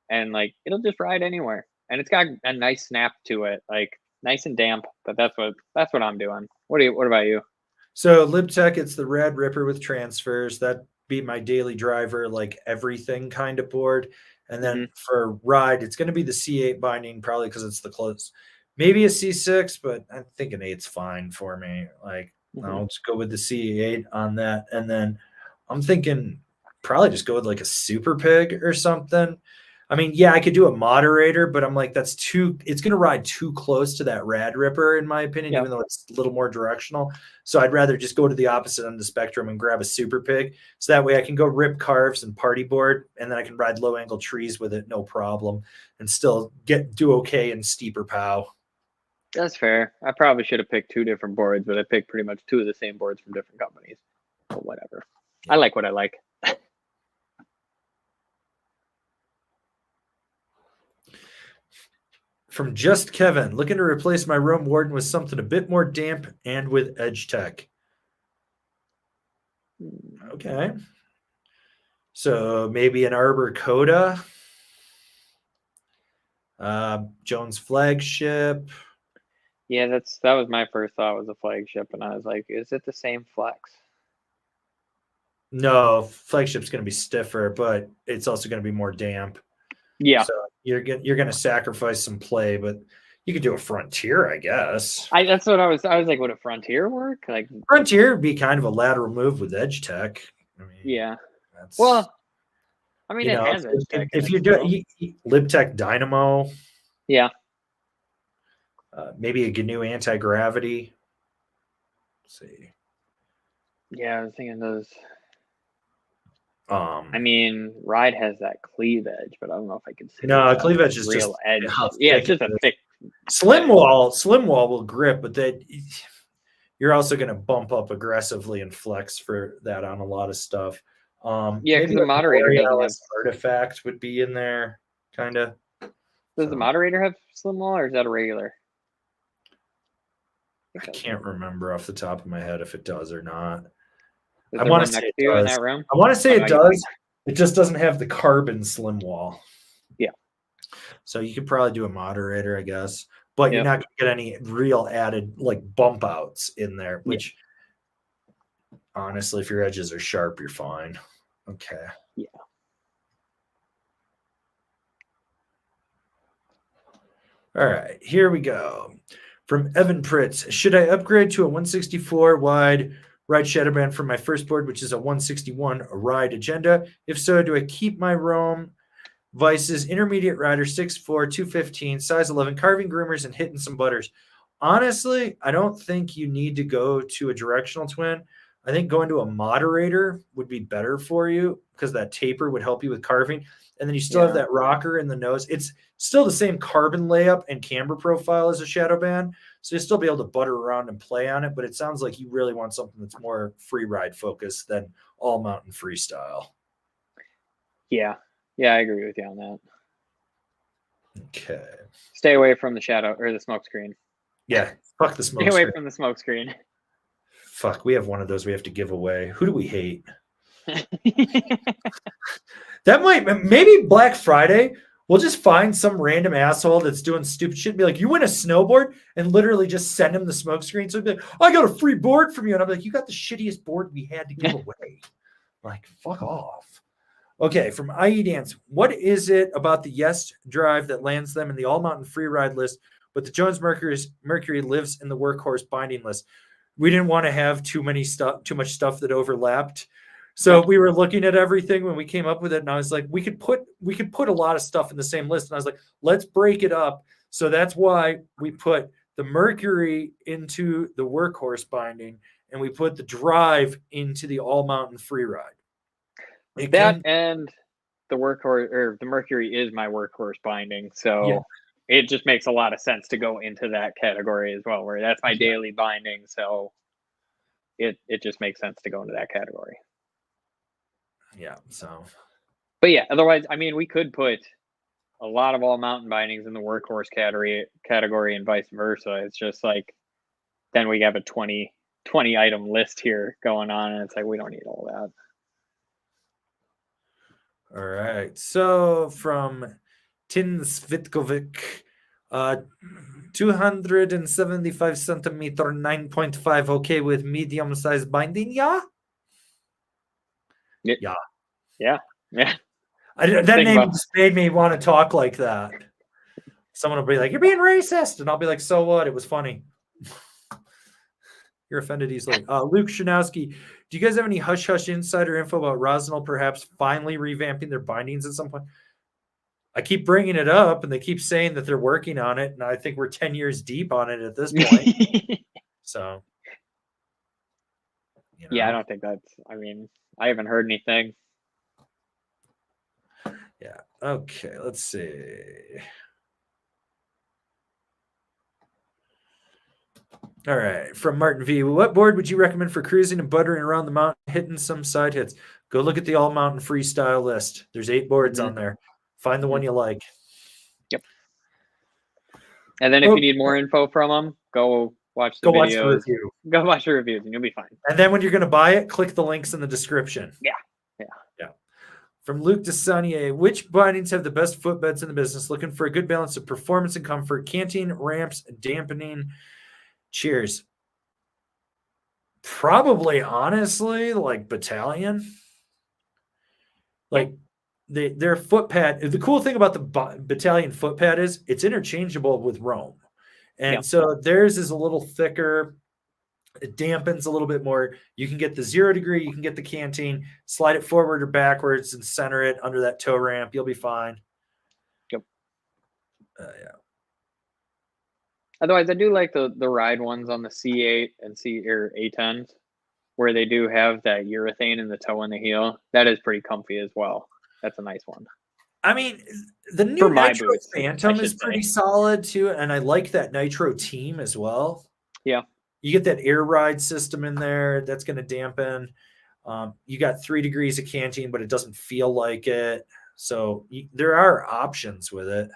And like, it'll just ride anywhere. And it's got a nice snap to it, like nice and damp. But that's what I'm doing. What about you? So LibTech, it's the Rad Ripper with transfers. That'd be my daily driver, like everything kind of board. And then for ride, it's going to be the C8 binding, probably because it's the close. Maybe a C6, but I think an 8's fine for me. Like, I'll just go with the C8 on that. And then I'm thinking probably just go with like a Super Pig or something. I mean, yeah, I could do a moderator, but I'm like, it's going to ride too close to that Rad Ripper, in my opinion, even though it's a little more directional. So I'd rather just go to the opposite end of the spectrum and grab a Super Pig. So that way I can go rip carves and party board, and then I can ride low angle trees with it, no problem, and still do okay in steeper POW. That's fair. I probably should have picked 2 different boards, but I picked pretty much 2 of the same boards from different companies. But whatever. I like what I like. From Just Kevin, looking to replace my Rome Warden with something a bit more damp and with edge tech. Okay. So maybe an Arbor Coda. Jones Flagship. Yeah, that was my first thought, was a Flagship, and I was like, is it the same flex? No, Flagship's going to be stiffer, but it's also going to be more damp. Yeah. So you're going to sacrifice some play, but you could do a Frontier, I guess. That's what I was like, would a Frontier work? Like, Frontier would be kind of a lateral move with edge tech. I mean, yeah. Well, I mean, it has edge tech. If you do LibTech Dynamo. Yeah. Maybe a GNU anti-gravity. Let's see. Yeah, I was thinking those. I mean, Ride has that cleavage, but I don't know if I consider no, that cleavage is real just edge. how Yeah, thick it's just it a is. thick Slim wall will grip, but that you're also going to bump up aggressively and flex for that on a lot of stuff. Yeah, maybe because the moderator doesn't have. Borealis artifact would be in there, kind of. Does the moderator have slim wall, or is that a regular? I can't remember off the top of my head if it does or not. I want to say it does. In that room? I want to say it does. It just doesn't have the carbon slim wall. Yeah. So you could probably do a moderator, I guess, but you're not going to get any real added like bump outs in there, which honestly, if your edges are sharp, you're fine. Okay. Yeah. All right, here we go. From Evan Pritz, should I upgrade to a 164 wide ride Shadowban for my first board, which is a 161 ride agenda? If so, do I keep my Rome Vices, intermediate rider, 6'4", 215, size 11, carving groomers, and hitting some butters? Honestly, I don't think you need to go to a directional twin. I think going to a moderator would be better for you because that taper would help you with carving. And then you still have that rocker in the nose. It's still the same carbon layup and camber profile as a Shadowban. So you'll still be able to butter around and play on it. But it sounds like you really want something that's more free ride focused than all mountain freestyle. Yeah. Yeah, I agree with you on that. Okay. Stay away from the shadow or the smoke screen. Yeah, fuck the smoke screen. Stay away screen. from the smoke screen. Fuck, we have one of those we have to give away. Who do we hate? That might, maybe Black Friday, we'll just find some random asshole that's doing stupid shit and be like, you win a snowboard, and literally just send him the smoke screen. So he'd be like, I got a free board from you. And I'm like, you got the shittiest board we had to give away. Like, fuck off. Okay, from IE Dance, what is it about the Yes drive that lands them in the All Mountain Free Ride list, but the Jones Mercury lives in the Workhorse binding list? We didn't want to have too much stuff that overlapped. So we were looking at everything when we came up with it, and I was like, we could put a lot of stuff in the same list. And I was like, let's break it up. So that's why we put the Mercury into the Workhorse binding, and we put the drive into the All Mountain Free Ride. And the Workhorse or the Mercury is my Workhorse binding, so it just makes a lot of sense to go into that category as well, where that's my daily binding. So it just makes sense to go into that category. Yeah. So, but yeah, otherwise, I mean, we could put a lot of all mountain bindings in the Workhorse category and vice versa. It's just like then we have a 20 item list here going on, and it's like we don't need all that. All right. So from Tin Svitkovic, 275 centimeter, 9.5. Okay with medium size binding. Yeah. Yeah. That name just made me want to talk like that. Someone will be like, "You're being racist," and I'll be like, "So what? It was funny." You're offended easily. Luke Shanowski, do you guys have any hush-hush insider info about Rosenthal perhaps finally revamping their bindings at some point? I keep bringing it up, and they keep saying that they're working on it, and I think we're 10 years deep on it at this point. So, yeah, I don't think that's. I mean, I haven't heard anything. Yeah. Okay. Let's see. All right. From Martin V. What board would you recommend for cruising and buttering around the mountain, hitting some side hits? Go look at the All Mountain Freestyle list. There's 8 boards on there. Find the one you like. Yep. And then if you need more info from them, go watch the videos. Go watch the reviews, and you'll be fine. And then when you're going to buy it, click the links in the description. Yeah. From Luc Desanier, which bindings have the best footbeds in the business? Looking for a good balance of performance and comfort, canting, ramps, dampening. Cheers. Probably, honestly, like Battalion. Like their foot pad. The cool thing about the Battalion foot pad is it's interchangeable with Rome. And so theirs is a little thicker. It dampens a little bit more. You can get the 0 degree, you can get the canteen, slide it forward or backwards and center it under that toe ramp. You'll be fine. Yep. Otherwise, I do like the ride ones on the C8 and A10s, where they do have that urethane in the toe and the heel. That is pretty comfy as well. That's a nice one. I mean, the new For my Nitro boots, Phantom I is should pretty say. solid too, and I like that Nitro Team as well. Yeah. You get that air ride system in there that's going to dampen. You got 3 degrees of canting, but it doesn't feel like it. So there are options with it.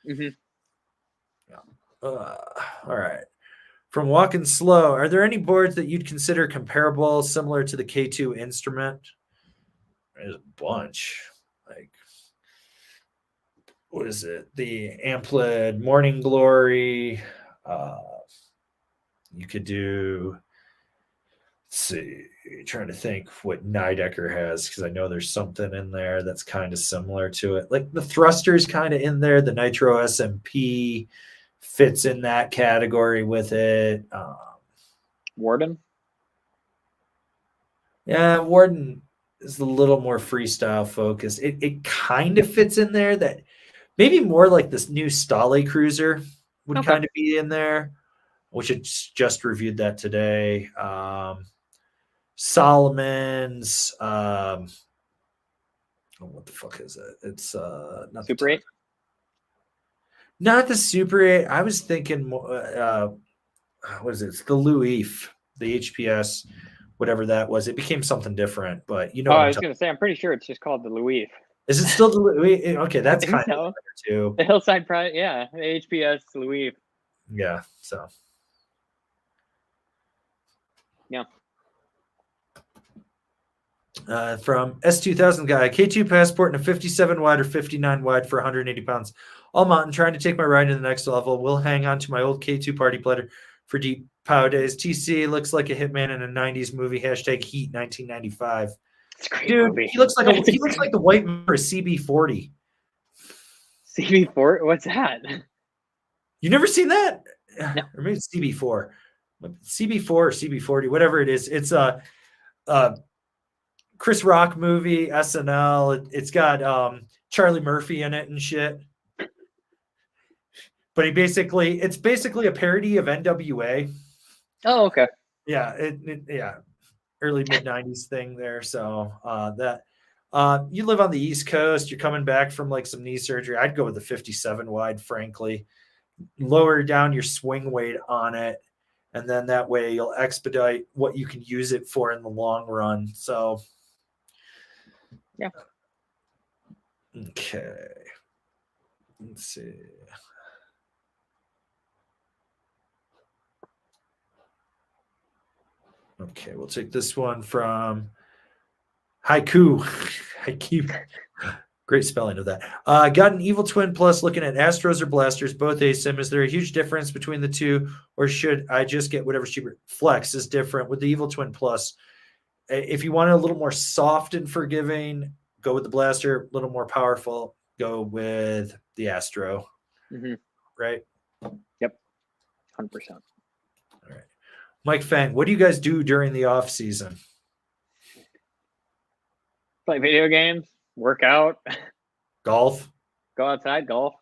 Mm-hmm. All right. From Walking Slow, are there any boards that you'd consider comparable, similar to the K2 instrument? There's a bunch. Like, what is it? The Amplid Morning Glory. You could do, let's see, trying to think what Nidecker has, because I know there's something in there that's kind of similar to it. Like the thruster's kind of in there. The Nitro SMP fits in that category with it. Warden? Yeah, Warden is a little more freestyle focused. It kind of fits in there, that maybe more like this new Stale Cruiser would Okay. kind of be in there, which I just reviewed that today. Solomon's, what the fuck is it? It's not Super 8? Not the Super 8. I was thinking more, what is it? It's the Louif, the HPS, whatever that was. It became something different, but you know what I I'm was talking. going to say, I'm pretty sure it's just called the Louif. Is it still the Louif? Okay, that's I think kind of so. better too. The Hillside Pride, yeah, the HPS Louif. Yeah, so. Yeah. From S2000 guy, K2 passport and a 57 wide or 59 wide for 180 pounds. All mountain, trying to take my ride to the next level. Will hang on to my old K2 party platter for deep pow days. TC looks like a hitman in a 90s movie. Hashtag Heat 1995. It's a great Dude, movie. he looks like the white man for a CB40. CB4? What's that? You never seen that? No. Or maybe it's CB4. CB4 or CB40, whatever it is. It's a Chris Rock movie, SNL. It's got Charlie Murphy in it and shit. But it's basically a parody of NWA. Oh, okay. Yeah, early mid 90s thing there. So you live on the East Coast, you're coming back from like some knee surgery. I'd go with the 57 wide, frankly. Lower down your swing weight on it, and then that way you'll expedite what you can use it for in the long run. So yeah. Okay. Let's see. Okay, we'll take this one from Haiku. Haiku. Great spelling of that. Got an Evil Twin Plus looking at Astros or Blasters, both ASIM. Is there a huge difference between the two, or should I just get whatever's cheaper? Flex is different with the Evil Twin Plus. If you want it a little more soft and forgiving, go with the Blaster. A little more powerful, go with the Astro. Mm-hmm. Right? Yep. 100%. All right. Mike Fang, what do you guys do during the off season? Play video games, work out, Golf. go outside, golf.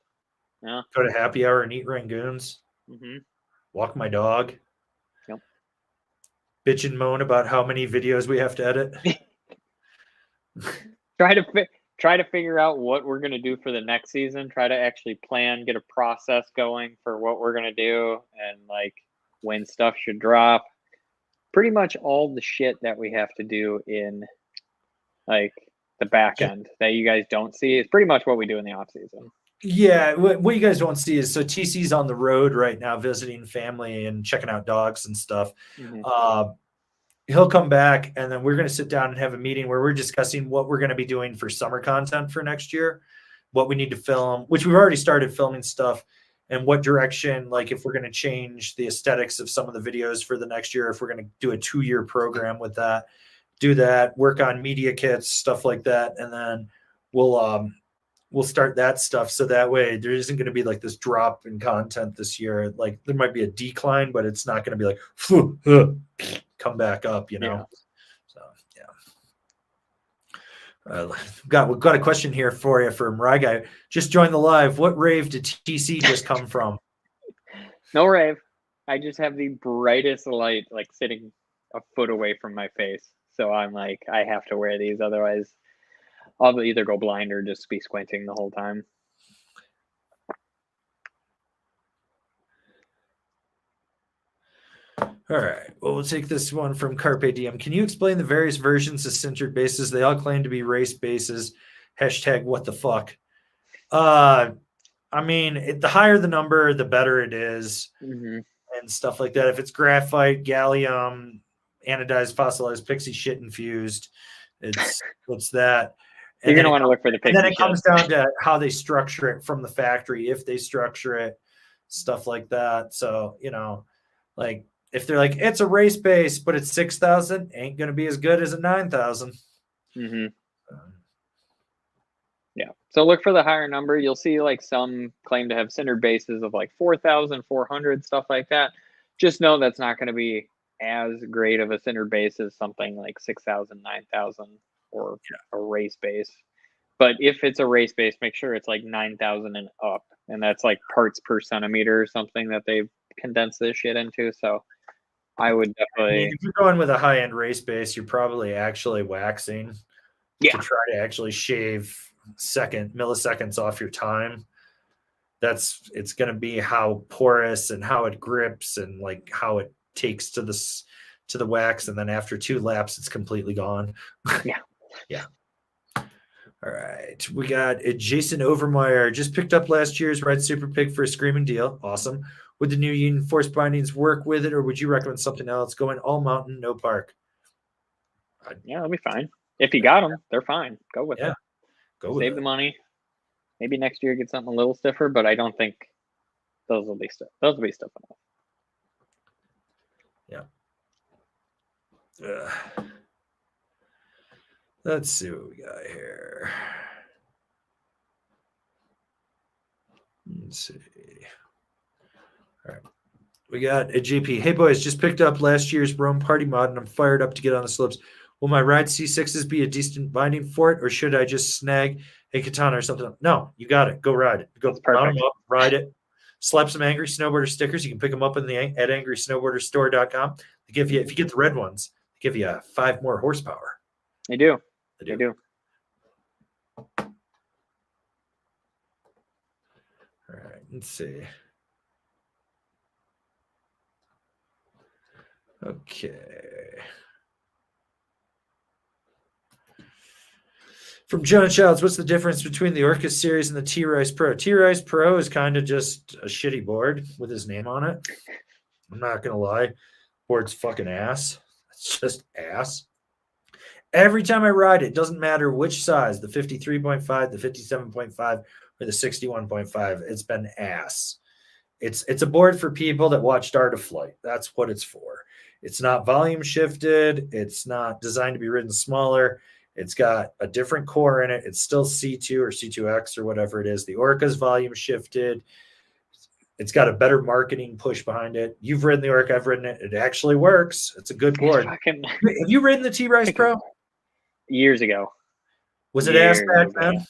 Yeah. Go to happy hour and eat Rangoons. Mm-hmm. Walk my dog. Yep. Bitch and moan about how many videos we have to edit. Try to figure out what we're going to do for the next season. Try to actually plan, get a process going for what we're going to do, and like when stuff should drop. Pretty much all the shit that we have to do in like the back end that you guys don't see is pretty much what we do in the off season. Yeah, what you guys don't see is, so TC's on the road right now visiting family and checking out dogs and stuff. Mm-hmm. He'll come back, and then we're going to sit down and have a meeting where we're discussing what we're going to be doing for summer content for next year, what we need to film, which we've already started filming stuff, and what direction, like if we're going to change the aesthetics of some of the videos for the next year, if we're going to do a 2-year program with that, do that, work on media kits, stuff like that, and then we'll start that stuff. So that way there isn't going to be like this drop in content this year. Like there might be a decline, but it's not going to be like come back up, you know? Yeah. So yeah. We've got a question here for you from Rye Guy. Just joined the live. What rave did TC just come from? No rave. I just have the brightest light like sitting a foot away from my face. So I'm like, I have to wear these, otherwise I'll either go blind or just be squinting the whole time. All right. Well, we'll take this one from Carpe Diem. Can you explain the various versions of sintered bases? They all claim to be race bases. Hashtag what the fuck. I mean, the higher the number, the better it is, and stuff like that. If it's graphite, gallium, anodized, fossilized, pixie shit infused, it's that. And You're gonna want to look for the pixie and then it shit. comes down to how they structure it from the factory, if they structure it, stuff like that. So, like if they're like, it's a race base, but it's 6,000, ain't going to be as good as a 9,000. Yeah. So look for the higher number. You'll see like some claim to have centered bases of like 4,400, stuff like that. Just know that's not going to be as great of a centered base as something like 6,000, 9,000, or a race base. But if it's a race base, make sure it's like 9,000 and up. And that's like parts per centimeter or something that they've condensed this shit into. So I would definitely. If you're going with a high-end race base, you're probably actually waxing to try to actually shave milliseconds off your time. It's going to be how porous and how it grips and like how it takes to the wax, and then after 2 laps it's completely gone. Yeah. All right, we got Jason Overmeyer. Just picked up last year's Red Super Pig for a screaming deal. Awesome. Would the new Union Force bindings work with it, or would you recommend something else? Going all mountain, no park. Yeah, that'll be fine. If you got them, they're fine. Go with it. Save the money. Maybe next year get something a little stiffer, but I don't think those will be stiff. Those will be stiff enough. Yeah. Let's see what we got here. Let's see. All right. We got a GP. Hey, boys, just picked up last year's Rome Party mod, and I'm fired up to get on the slopes. Will my ride C6s be a decent binding for it, or should I just snag a katana or something? No, you got it. Go ride it. Go mount them up, ride it. Slap some Angry Snowboarder stickers. You can pick them up at angrysnowboarderstore.com. They give you, if you get the red ones, they give you 5 more horsepower. They do. They do. All right, let's see. Okay. From John Childs, what's the difference between the Orca series and the T-Rise Pro? T-Rise Pro is kind of just a shitty board with his name on it. I'm not going to lie. Board's fucking ass. It's just ass. Every time I ride it, doesn't matter which size, the 53.5, the 57.5, or the 61.5, it's been ass. It's a board for people that watched Art of Flight. That's what it's for. It's not volume shifted. It's not designed to be ridden smaller. It's got a different core in it. It's still C2 or C2X or whatever it is. The Orca's volume shifted. It's got a better marketing push behind it. You've ridden the Orca. I've ridden it. It actually works. It's a good board. Have you ridden the T-Rise Pro? Years ago. Was it ass back then?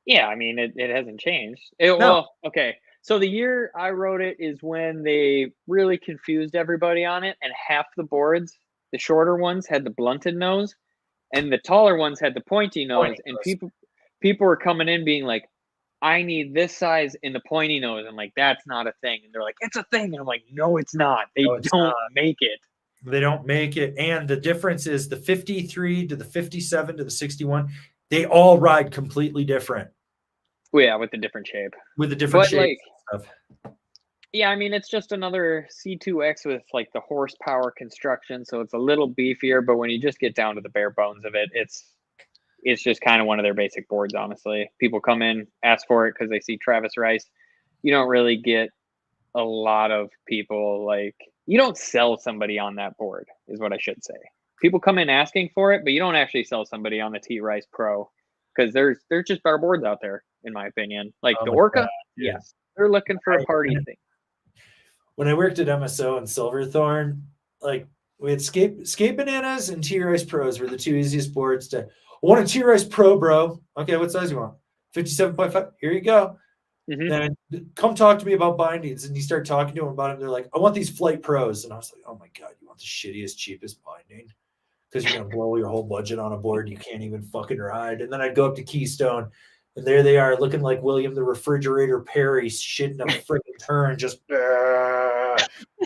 Yeah, I mean, it hasn't changed. Well, okay. So the year I rode it is when they really confused everybody on it, and half the boards, the shorter ones, had the blunted nose, and the taller ones had the pointy nose. And people were coming in being like, I need this size in the pointy nose. I'm like, that's not a thing. And they're like, it's a thing. And I'm like, no, it's not. They don't make it. They don't make it. And the difference is the 53 to the 57 to the 61, they all ride completely different. Well, yeah, with the different shape. With the different shape. Yeah, I mean, it's just another C2X with like the horsepower construction. So it's a little beefier, but when you just get down to the bare bones of it, it's just kind of one of their basic boards, honestly. People come in, ask for it because they see Travis Rice. You don't really get a lot of people like, you don't sell somebody on that board, is what I should say. People come in asking for it, but you don't actually sell somebody on the T-Rise Pro because there's just better boards out there, in my opinion. Like the Orca, yes, they're looking for a party thing. When I worked at MSO and Silverthorne, like we had Skate Bananas and T-Rise Pros were the 2 easiest boards to. I want a T-Rise Pro, bro. Okay, what size you want? 57.5. Here you go. And come talk to me about bindings. And you start talking to them about it. And they're like, I want these Flight Pros. And I was like, oh my God, you want the shittiest, cheapest binding? Because you're going to blow your whole budget on a board you can't even fucking ride. And then I'd go up to Keystone. And there they are looking like William the Refrigerator Perry shitting a freaking turn just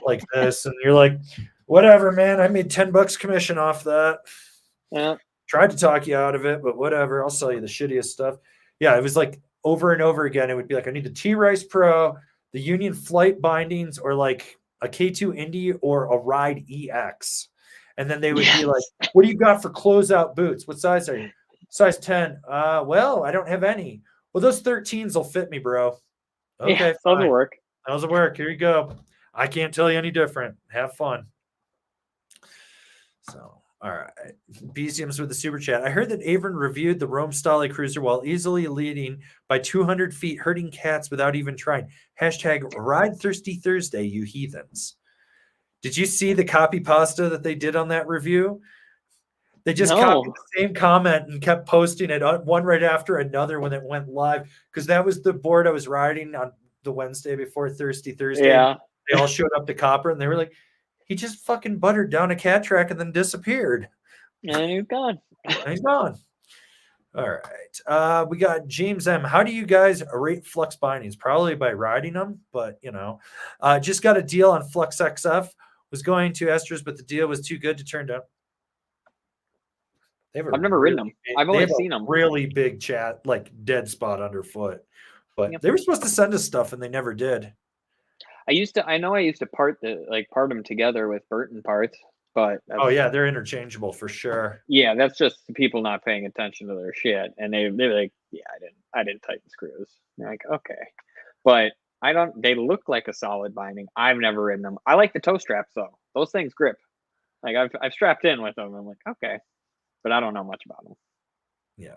like this. And you're like, whatever, man. I made $10 commission off that. Yeah. Tried to talk you out of it, but whatever. I'll sell you the shittiest stuff. Yeah, it was like over and over again. It would be like, I need the T-Rice Pro, the Union Flight bindings, or like a K2 Indy or a Ride EX. And then they would be like, what do you got for closeout boots? What size are you? Size 10. Well, I don't have any. Well, those 13s will fit me, bro. Okay, yeah, those will work. Those will work. Here you go. I can't tell you any different. Have fun. So, all right. BCM's with the super chat. I heard that Avon reviewed the Rome Stolly Cruiser while easily leading by 200 feet, hurting cats without even trying. Hashtag Ride Thirsty Thursday, you heathens. Did you see the copy pasta that they did on that review? They just copied the same comment and kept posting it one right after another when it went live, because that was the board I was riding on the Wednesday before Thirsty Thursday. Yeah. They all showed up to Copper and they were like, he just fucking buttered down a cat track and then disappeared. And he's gone. And he's gone. All right. We got James M. How do you guys rate Flux bindings? Probably by riding them, but just got a deal on Flux XF. Was going to Esters, but the deal was too good to turn down. I've never ridden them. I've only seen them. Really big chat, like dead spot underfoot. But they were supposed to send us stuff and they never did. I used to part them together with Burton parts, but they're interchangeable for sure. Yeah, that's just people not paying attention to their shit, and they're like, yeah, I didn't tighten screws. They're like, okay, but they look like a solid binding. I've never ridden them. I like the toe straps though; those things grip. Like I've strapped in with them. I'm like, okay, but I don't know much about them. Yeah.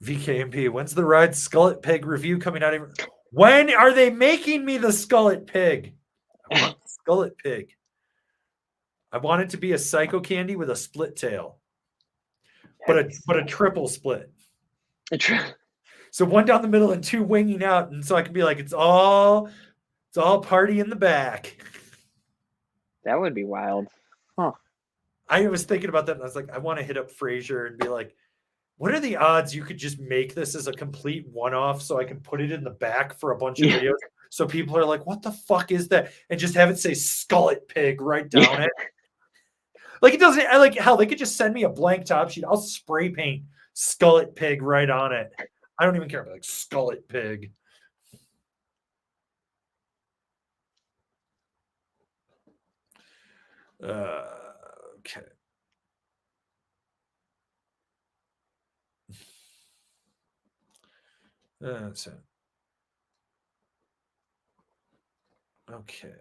VKMP, when's the Ride Skullet Pig review coming out? When are they making me the Skullet Pig? I want the Skullet Pig. I want it to be a Psycho Candy with a split tail, but a triple split. So one down the middle and two winging out, and so I can be like, it's all party in the back. That would be wild. Huh. I was thinking about that, and I was like, I want to hit up Fraser and be like, what are the odds you could just make this as a complete one-off so I can put it in the back for a bunch of videos so people are like, what the fuck is that? And just have it say Skullet Pig right down it. Like it doesn't, I like hell, they could just send me a blank top sheet. I'll spray paint Skullet Pig right on it. I don't even care about like Skullet Pig. Okay. That's it. Okay.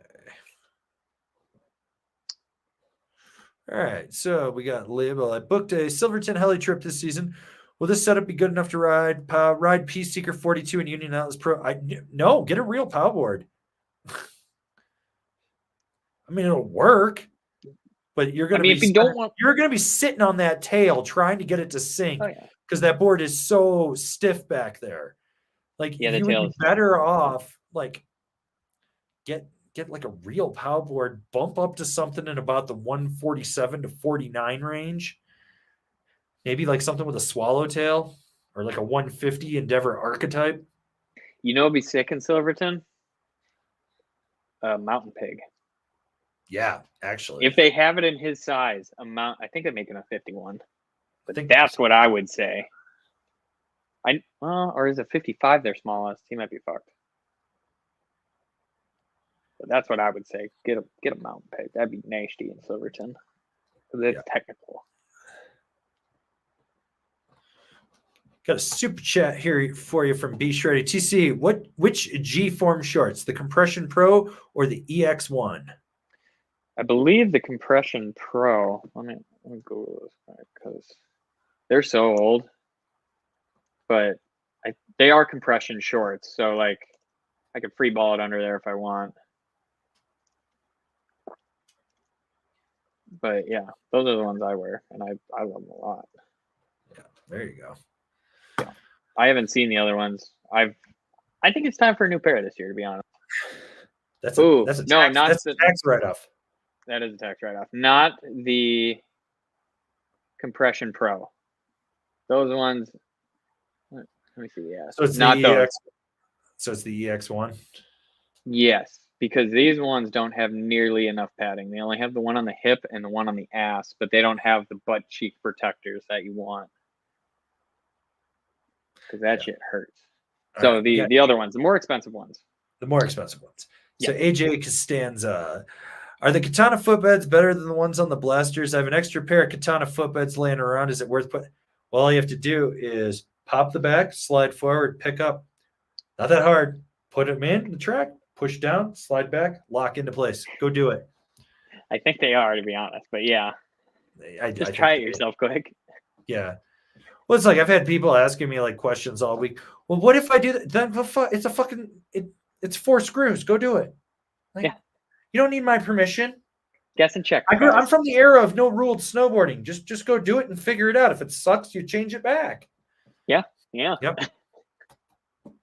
All right. So we got label. I booked a Silverton Heli trip this season. Will this setup be good enough to ride? Ride Peace Seeker 42 and Union Atlas Pro? No, get a real power board. I mean, it'll work, but you're going to you're going to be sitting on that tail trying to get it to sink because that board is so stiff back there. Like you would be better off like get like a real power board, bump up to something in about the 147 to 49 range. Maybe like something with a swallowtail or like a 150 Endeavor archetype. It'd be sick in Silverton. Mountain Pig. Yeah, actually. If they have it in his size, I think they're making a 51. But that's what I would say. Or is it 55 their smallest? He might be fucked. But that's what I would say. Get a Mountain Pig. That'd be nasty in Silverton. Because it's technical. Got a super chat here for you from B Shreddy. TC, which G form shorts? The Compression Pro or the EX1? I believe the Compression Pro. Let me Google this because they're so old. But they are compression shorts, so like I could free ball it under there if I want. But yeah, those are the ones I wear, and I love them a lot. Yeah, there you go. Yeah. I haven't seen the other ones. I think it's time for a new pair this year, to be honest. That's Ooh, a no, tax, not that's a the tax write-off. that is a tax write-off. Not the Compression Pro. Those ones. Let me see. Yeah, So it's not the those. EX. So it's the EX1. Yes, because these ones don't have nearly enough padding. They only have the one on the hip and the one on the ass, but they don't have the butt cheek protectors that you want. Because that shit hurts. So the other ones, the more expensive ones. The more expensive ones. So Yeah. AJ Costanza. Are the Katana footbeds better than the ones on the blasters? I have an extra pair of Katana footbeds laying around. Is it worth putting? Well, all you have to do is pop the back, slide forward, pick up. Not that hard. Put them in the track, push down, slide back, lock into place. Go do it. I think they are, to be honest. But yeah, just try it yourself quick. Yeah. Well, it's like I've had people asking me like questions all week. Well, what if I do that? Then it's a fucking it's 4 screws. Go do it. Like, yeah. You don't need my permission. Guess and check. I'm from the era of no ruled snowboarding. Just go do it and figure it out. If it sucks, you change it back. Yeah. Yeah. Yep. All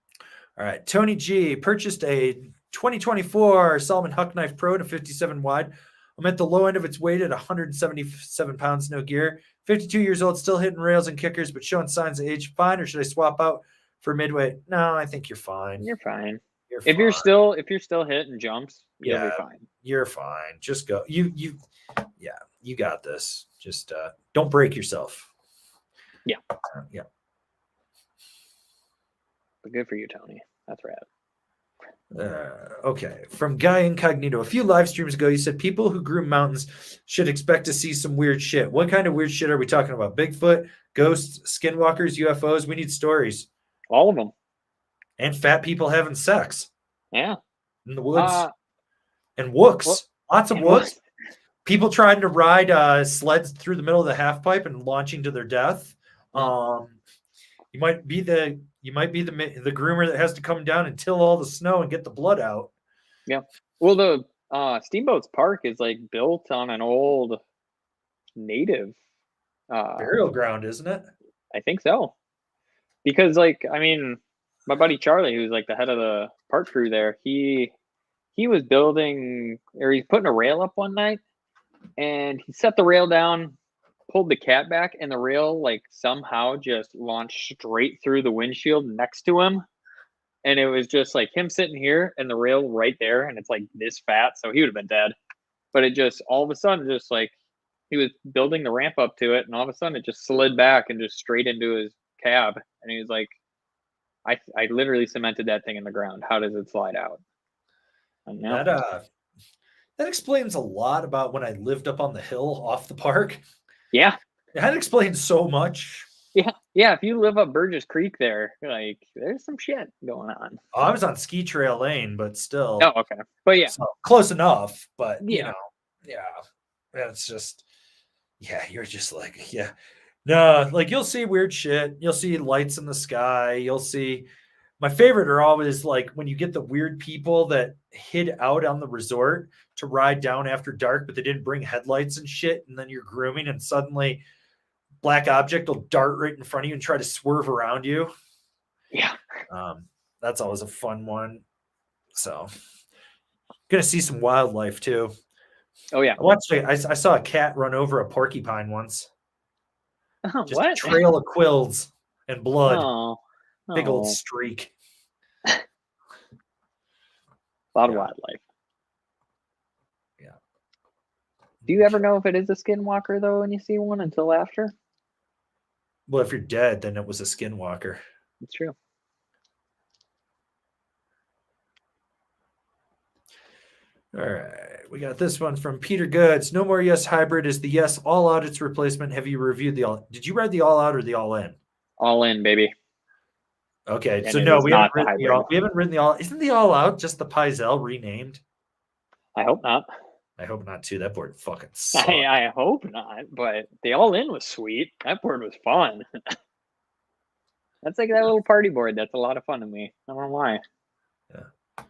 right. Tony G purchased a 2024 Solomon Huck Knife Pro to 57 wide. I'm at the low end of its weight at 177 pounds, no gear. 52 years old, still hitting rails and kickers, but showing signs of age. Fine, or should I swap out for midweight? No, I think you're fine. You're fine. You're if fine. you're still hitting jumps, you'll be fine. You're fine. Just go. You got this. Just don't break yourself. Yeah. Yeah. But good for you, Tony. That's rad. Okay. From Guy Incognito. A few live streams ago, you said people who groom mountains should expect to see some weird shit. What kind of weird shit are we talking about? Bigfoot, ghosts, skinwalkers, UFOs? We need stories. All of them. And fat people having sex. Yeah. In the woods. And wooks. Lots of wooks. People trying to ride sleds through the middle of the half pipe and launching to their death. You might be the groomer that has to come down and till all the snow and get the blood out. Yeah. Well, the Steamboats Park is like built on an old native burial ground, isn't it? I think so. Because my buddy Charlie, who's like the head of the park crew there, he was building, or he's putting a rail up one night, and he set the rail down, pulled the cat back, and the rail like somehow just launched straight through the windshield next to him. And it was just like him sitting here and the rail right there, and it's like this fat, so he would have been dead. But it just all of a sudden, just like he was building the ramp up to it, and all of a sudden it just slid back and just straight into his cab. And he was like, I literally cemented that thing in the ground. How does it slide out? That explains a lot about when I lived up on the hill off the park. Yeah. That explains so much. Yeah. Yeah. If you live up Burgess Creek there, like there's some shit going on. Oh, I was on Ski Trail Lane, but still. Oh, okay. But yeah. So, close enough. But yeah. That's just, you're just like, no, like you'll see weird shit. You'll see lights in the sky. You'll see, my favorite are always like when you get the weird people that hid out on the resort to ride down after dark, but they didn't bring headlights and shit. And then you're grooming and suddenly black object will dart right in front of you and try to swerve around you. Yeah. That's always a fun one. So gonna see some wildlife too. Oh yeah. I saw a cat run over a porcupine once. Oh, just what? A trail of quills and blood. Oh. Big old streak. A lot of wildlife. Yeah. Do you ever know if it is a skinwalker though when you see one until after? Well, if you're dead, then it was a skinwalker. It's true. All right. We got this one from Peter Goods. No more Yes Hybrid is the Yes All Out. Its replacement. Have you reviewed the All? Did you ride the All Out or the All In? All In, baby. Okay. So no, we haven't ridden the All. Isn't the All Out just the Pizel renamed? I hope not. I hope not too. That board fucking sucked. I hope not, but the All In was sweet. That board was fun. That's like that little party board. That's a lot of fun to me. I don't know why. Yeah.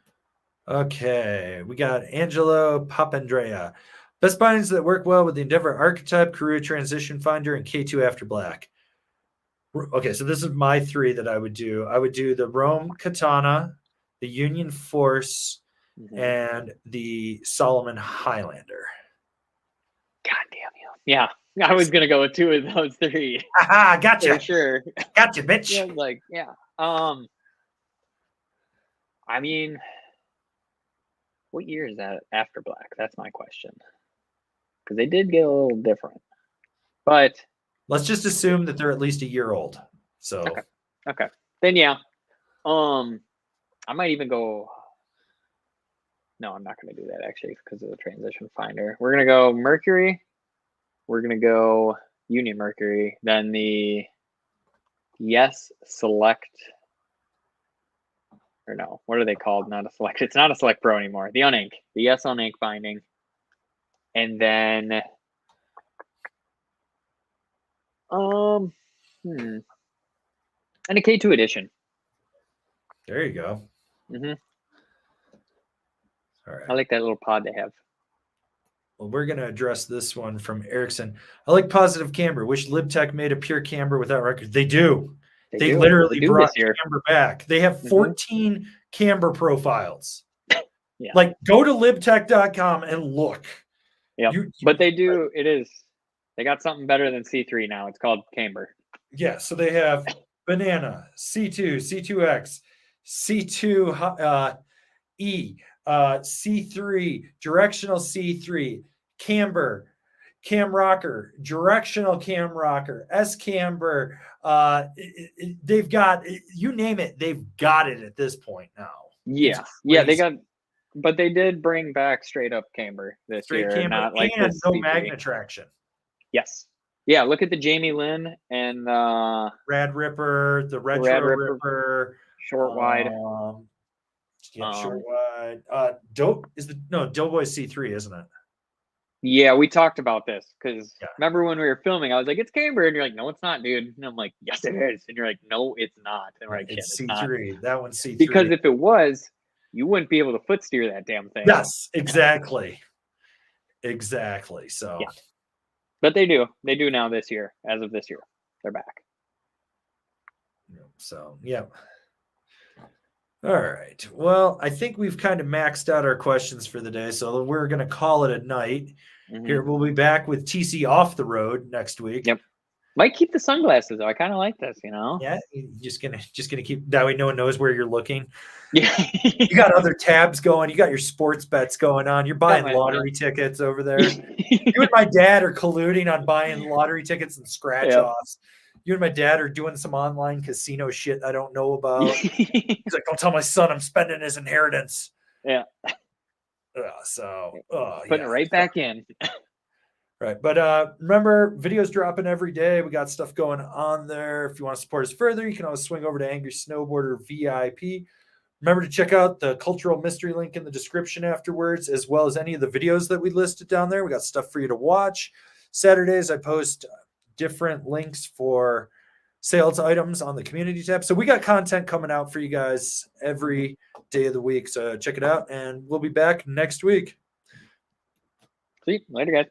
Okay. We got Angelo Papandrea. Best bindings that work well with the Endeavor Archetype, Karoo Transition Finder, and K2 After Black. Okay, so this is my 3 that I would do. I would do the Rome Katana, the Union Force, and the Solomon Highlander. God damn you. Yeah. I was gonna go with 2 of those 3. Aha, gotcha. For sure. Gotcha, bitch. Yeah, like, yeah. I mean, what year is that after Black? That's my question. Because they did get a little different. But let's just assume that they're at least a year old. So okay. Then yeah. I might even go. No, I'm not gonna do that actually because of the transition finder. We're gonna go Mercury. We're gonna go Union Mercury. Then the Yes Select. Or no, what are they called? Not a Select. It's not a Select Pro anymore. The Unink. The Yes Unink binding. And then and a K2 edition. There you go. Mm-hmm. All right. I like that little pod they have. Well, we're going to address this one from Erickson. I like Positive Camber. Wish LibTech made a pure Camber without records. They do. They literally brought Camber back. They have 14 Camber profiles. Yeah. Like, go to libtech.com and look. Yeah. But they do. It is. They got something better than C3 now. It's called Camber. Yeah. So they have Banana, C2, C2X, C2 E, C3, directional C3, Camber, Cam Rocker, directional Cam Rocker, S Camber. They've got, you name it, they've got it at this point now. Yeah. Yeah. They got, but they did bring back straight up Camber this year. Camber, not like and no C3. magnet traction. Yes. Yeah. Look at the Jamie Lynn and Rad Ripper, the Retro Ripper, short wide. Short wide. Doughboy C3, isn't it? Yeah, we talked about this because remember when we were filming, I was like, "It's Camber," and you're like, "No, it's not, dude." And I'm like, "Yes, it is," and you're like, "No, it's not." And we're like, "It's C3. That one's C3." Because if it was, you wouldn't be able to foot steer that damn thing. Yes, exactly. Exactly. So, yeah. But they do. They do now this year. As of this year, they're back. So, yeah. All right. Well, I think we've kind of maxed out our questions for the day, so we're going to call it a night. Here, we'll be back with TC off the road next week. Yep. Might keep the sunglasses though. I kind of like this, you know. Yeah, just gonna keep that way. No one knows where you're looking. Yeah. You got other tabs going. You got your sports bets going on. You're buying lottery tickets over there. You and my dad are colluding on buying lottery tickets and scratch offs. You and my dad are doing some online casino shit I don't know about. He's like, "Don't tell my son I'm spending his inheritance." Yeah. Putting it right back in. Right. But remember, videos dropping every day. We got stuff going on there. If you want to support us further, you can always swing over to Angry Snowboarder VIP. Remember to check out the cultural mystery link in the description afterwards, as well as any of the videos that we listed down there. We got stuff for you to watch. Saturdays, I post different links for sales items on the community tab. So we got content coming out for you guys every day of the week. So check it out, and we'll be back next week. See you later, guys.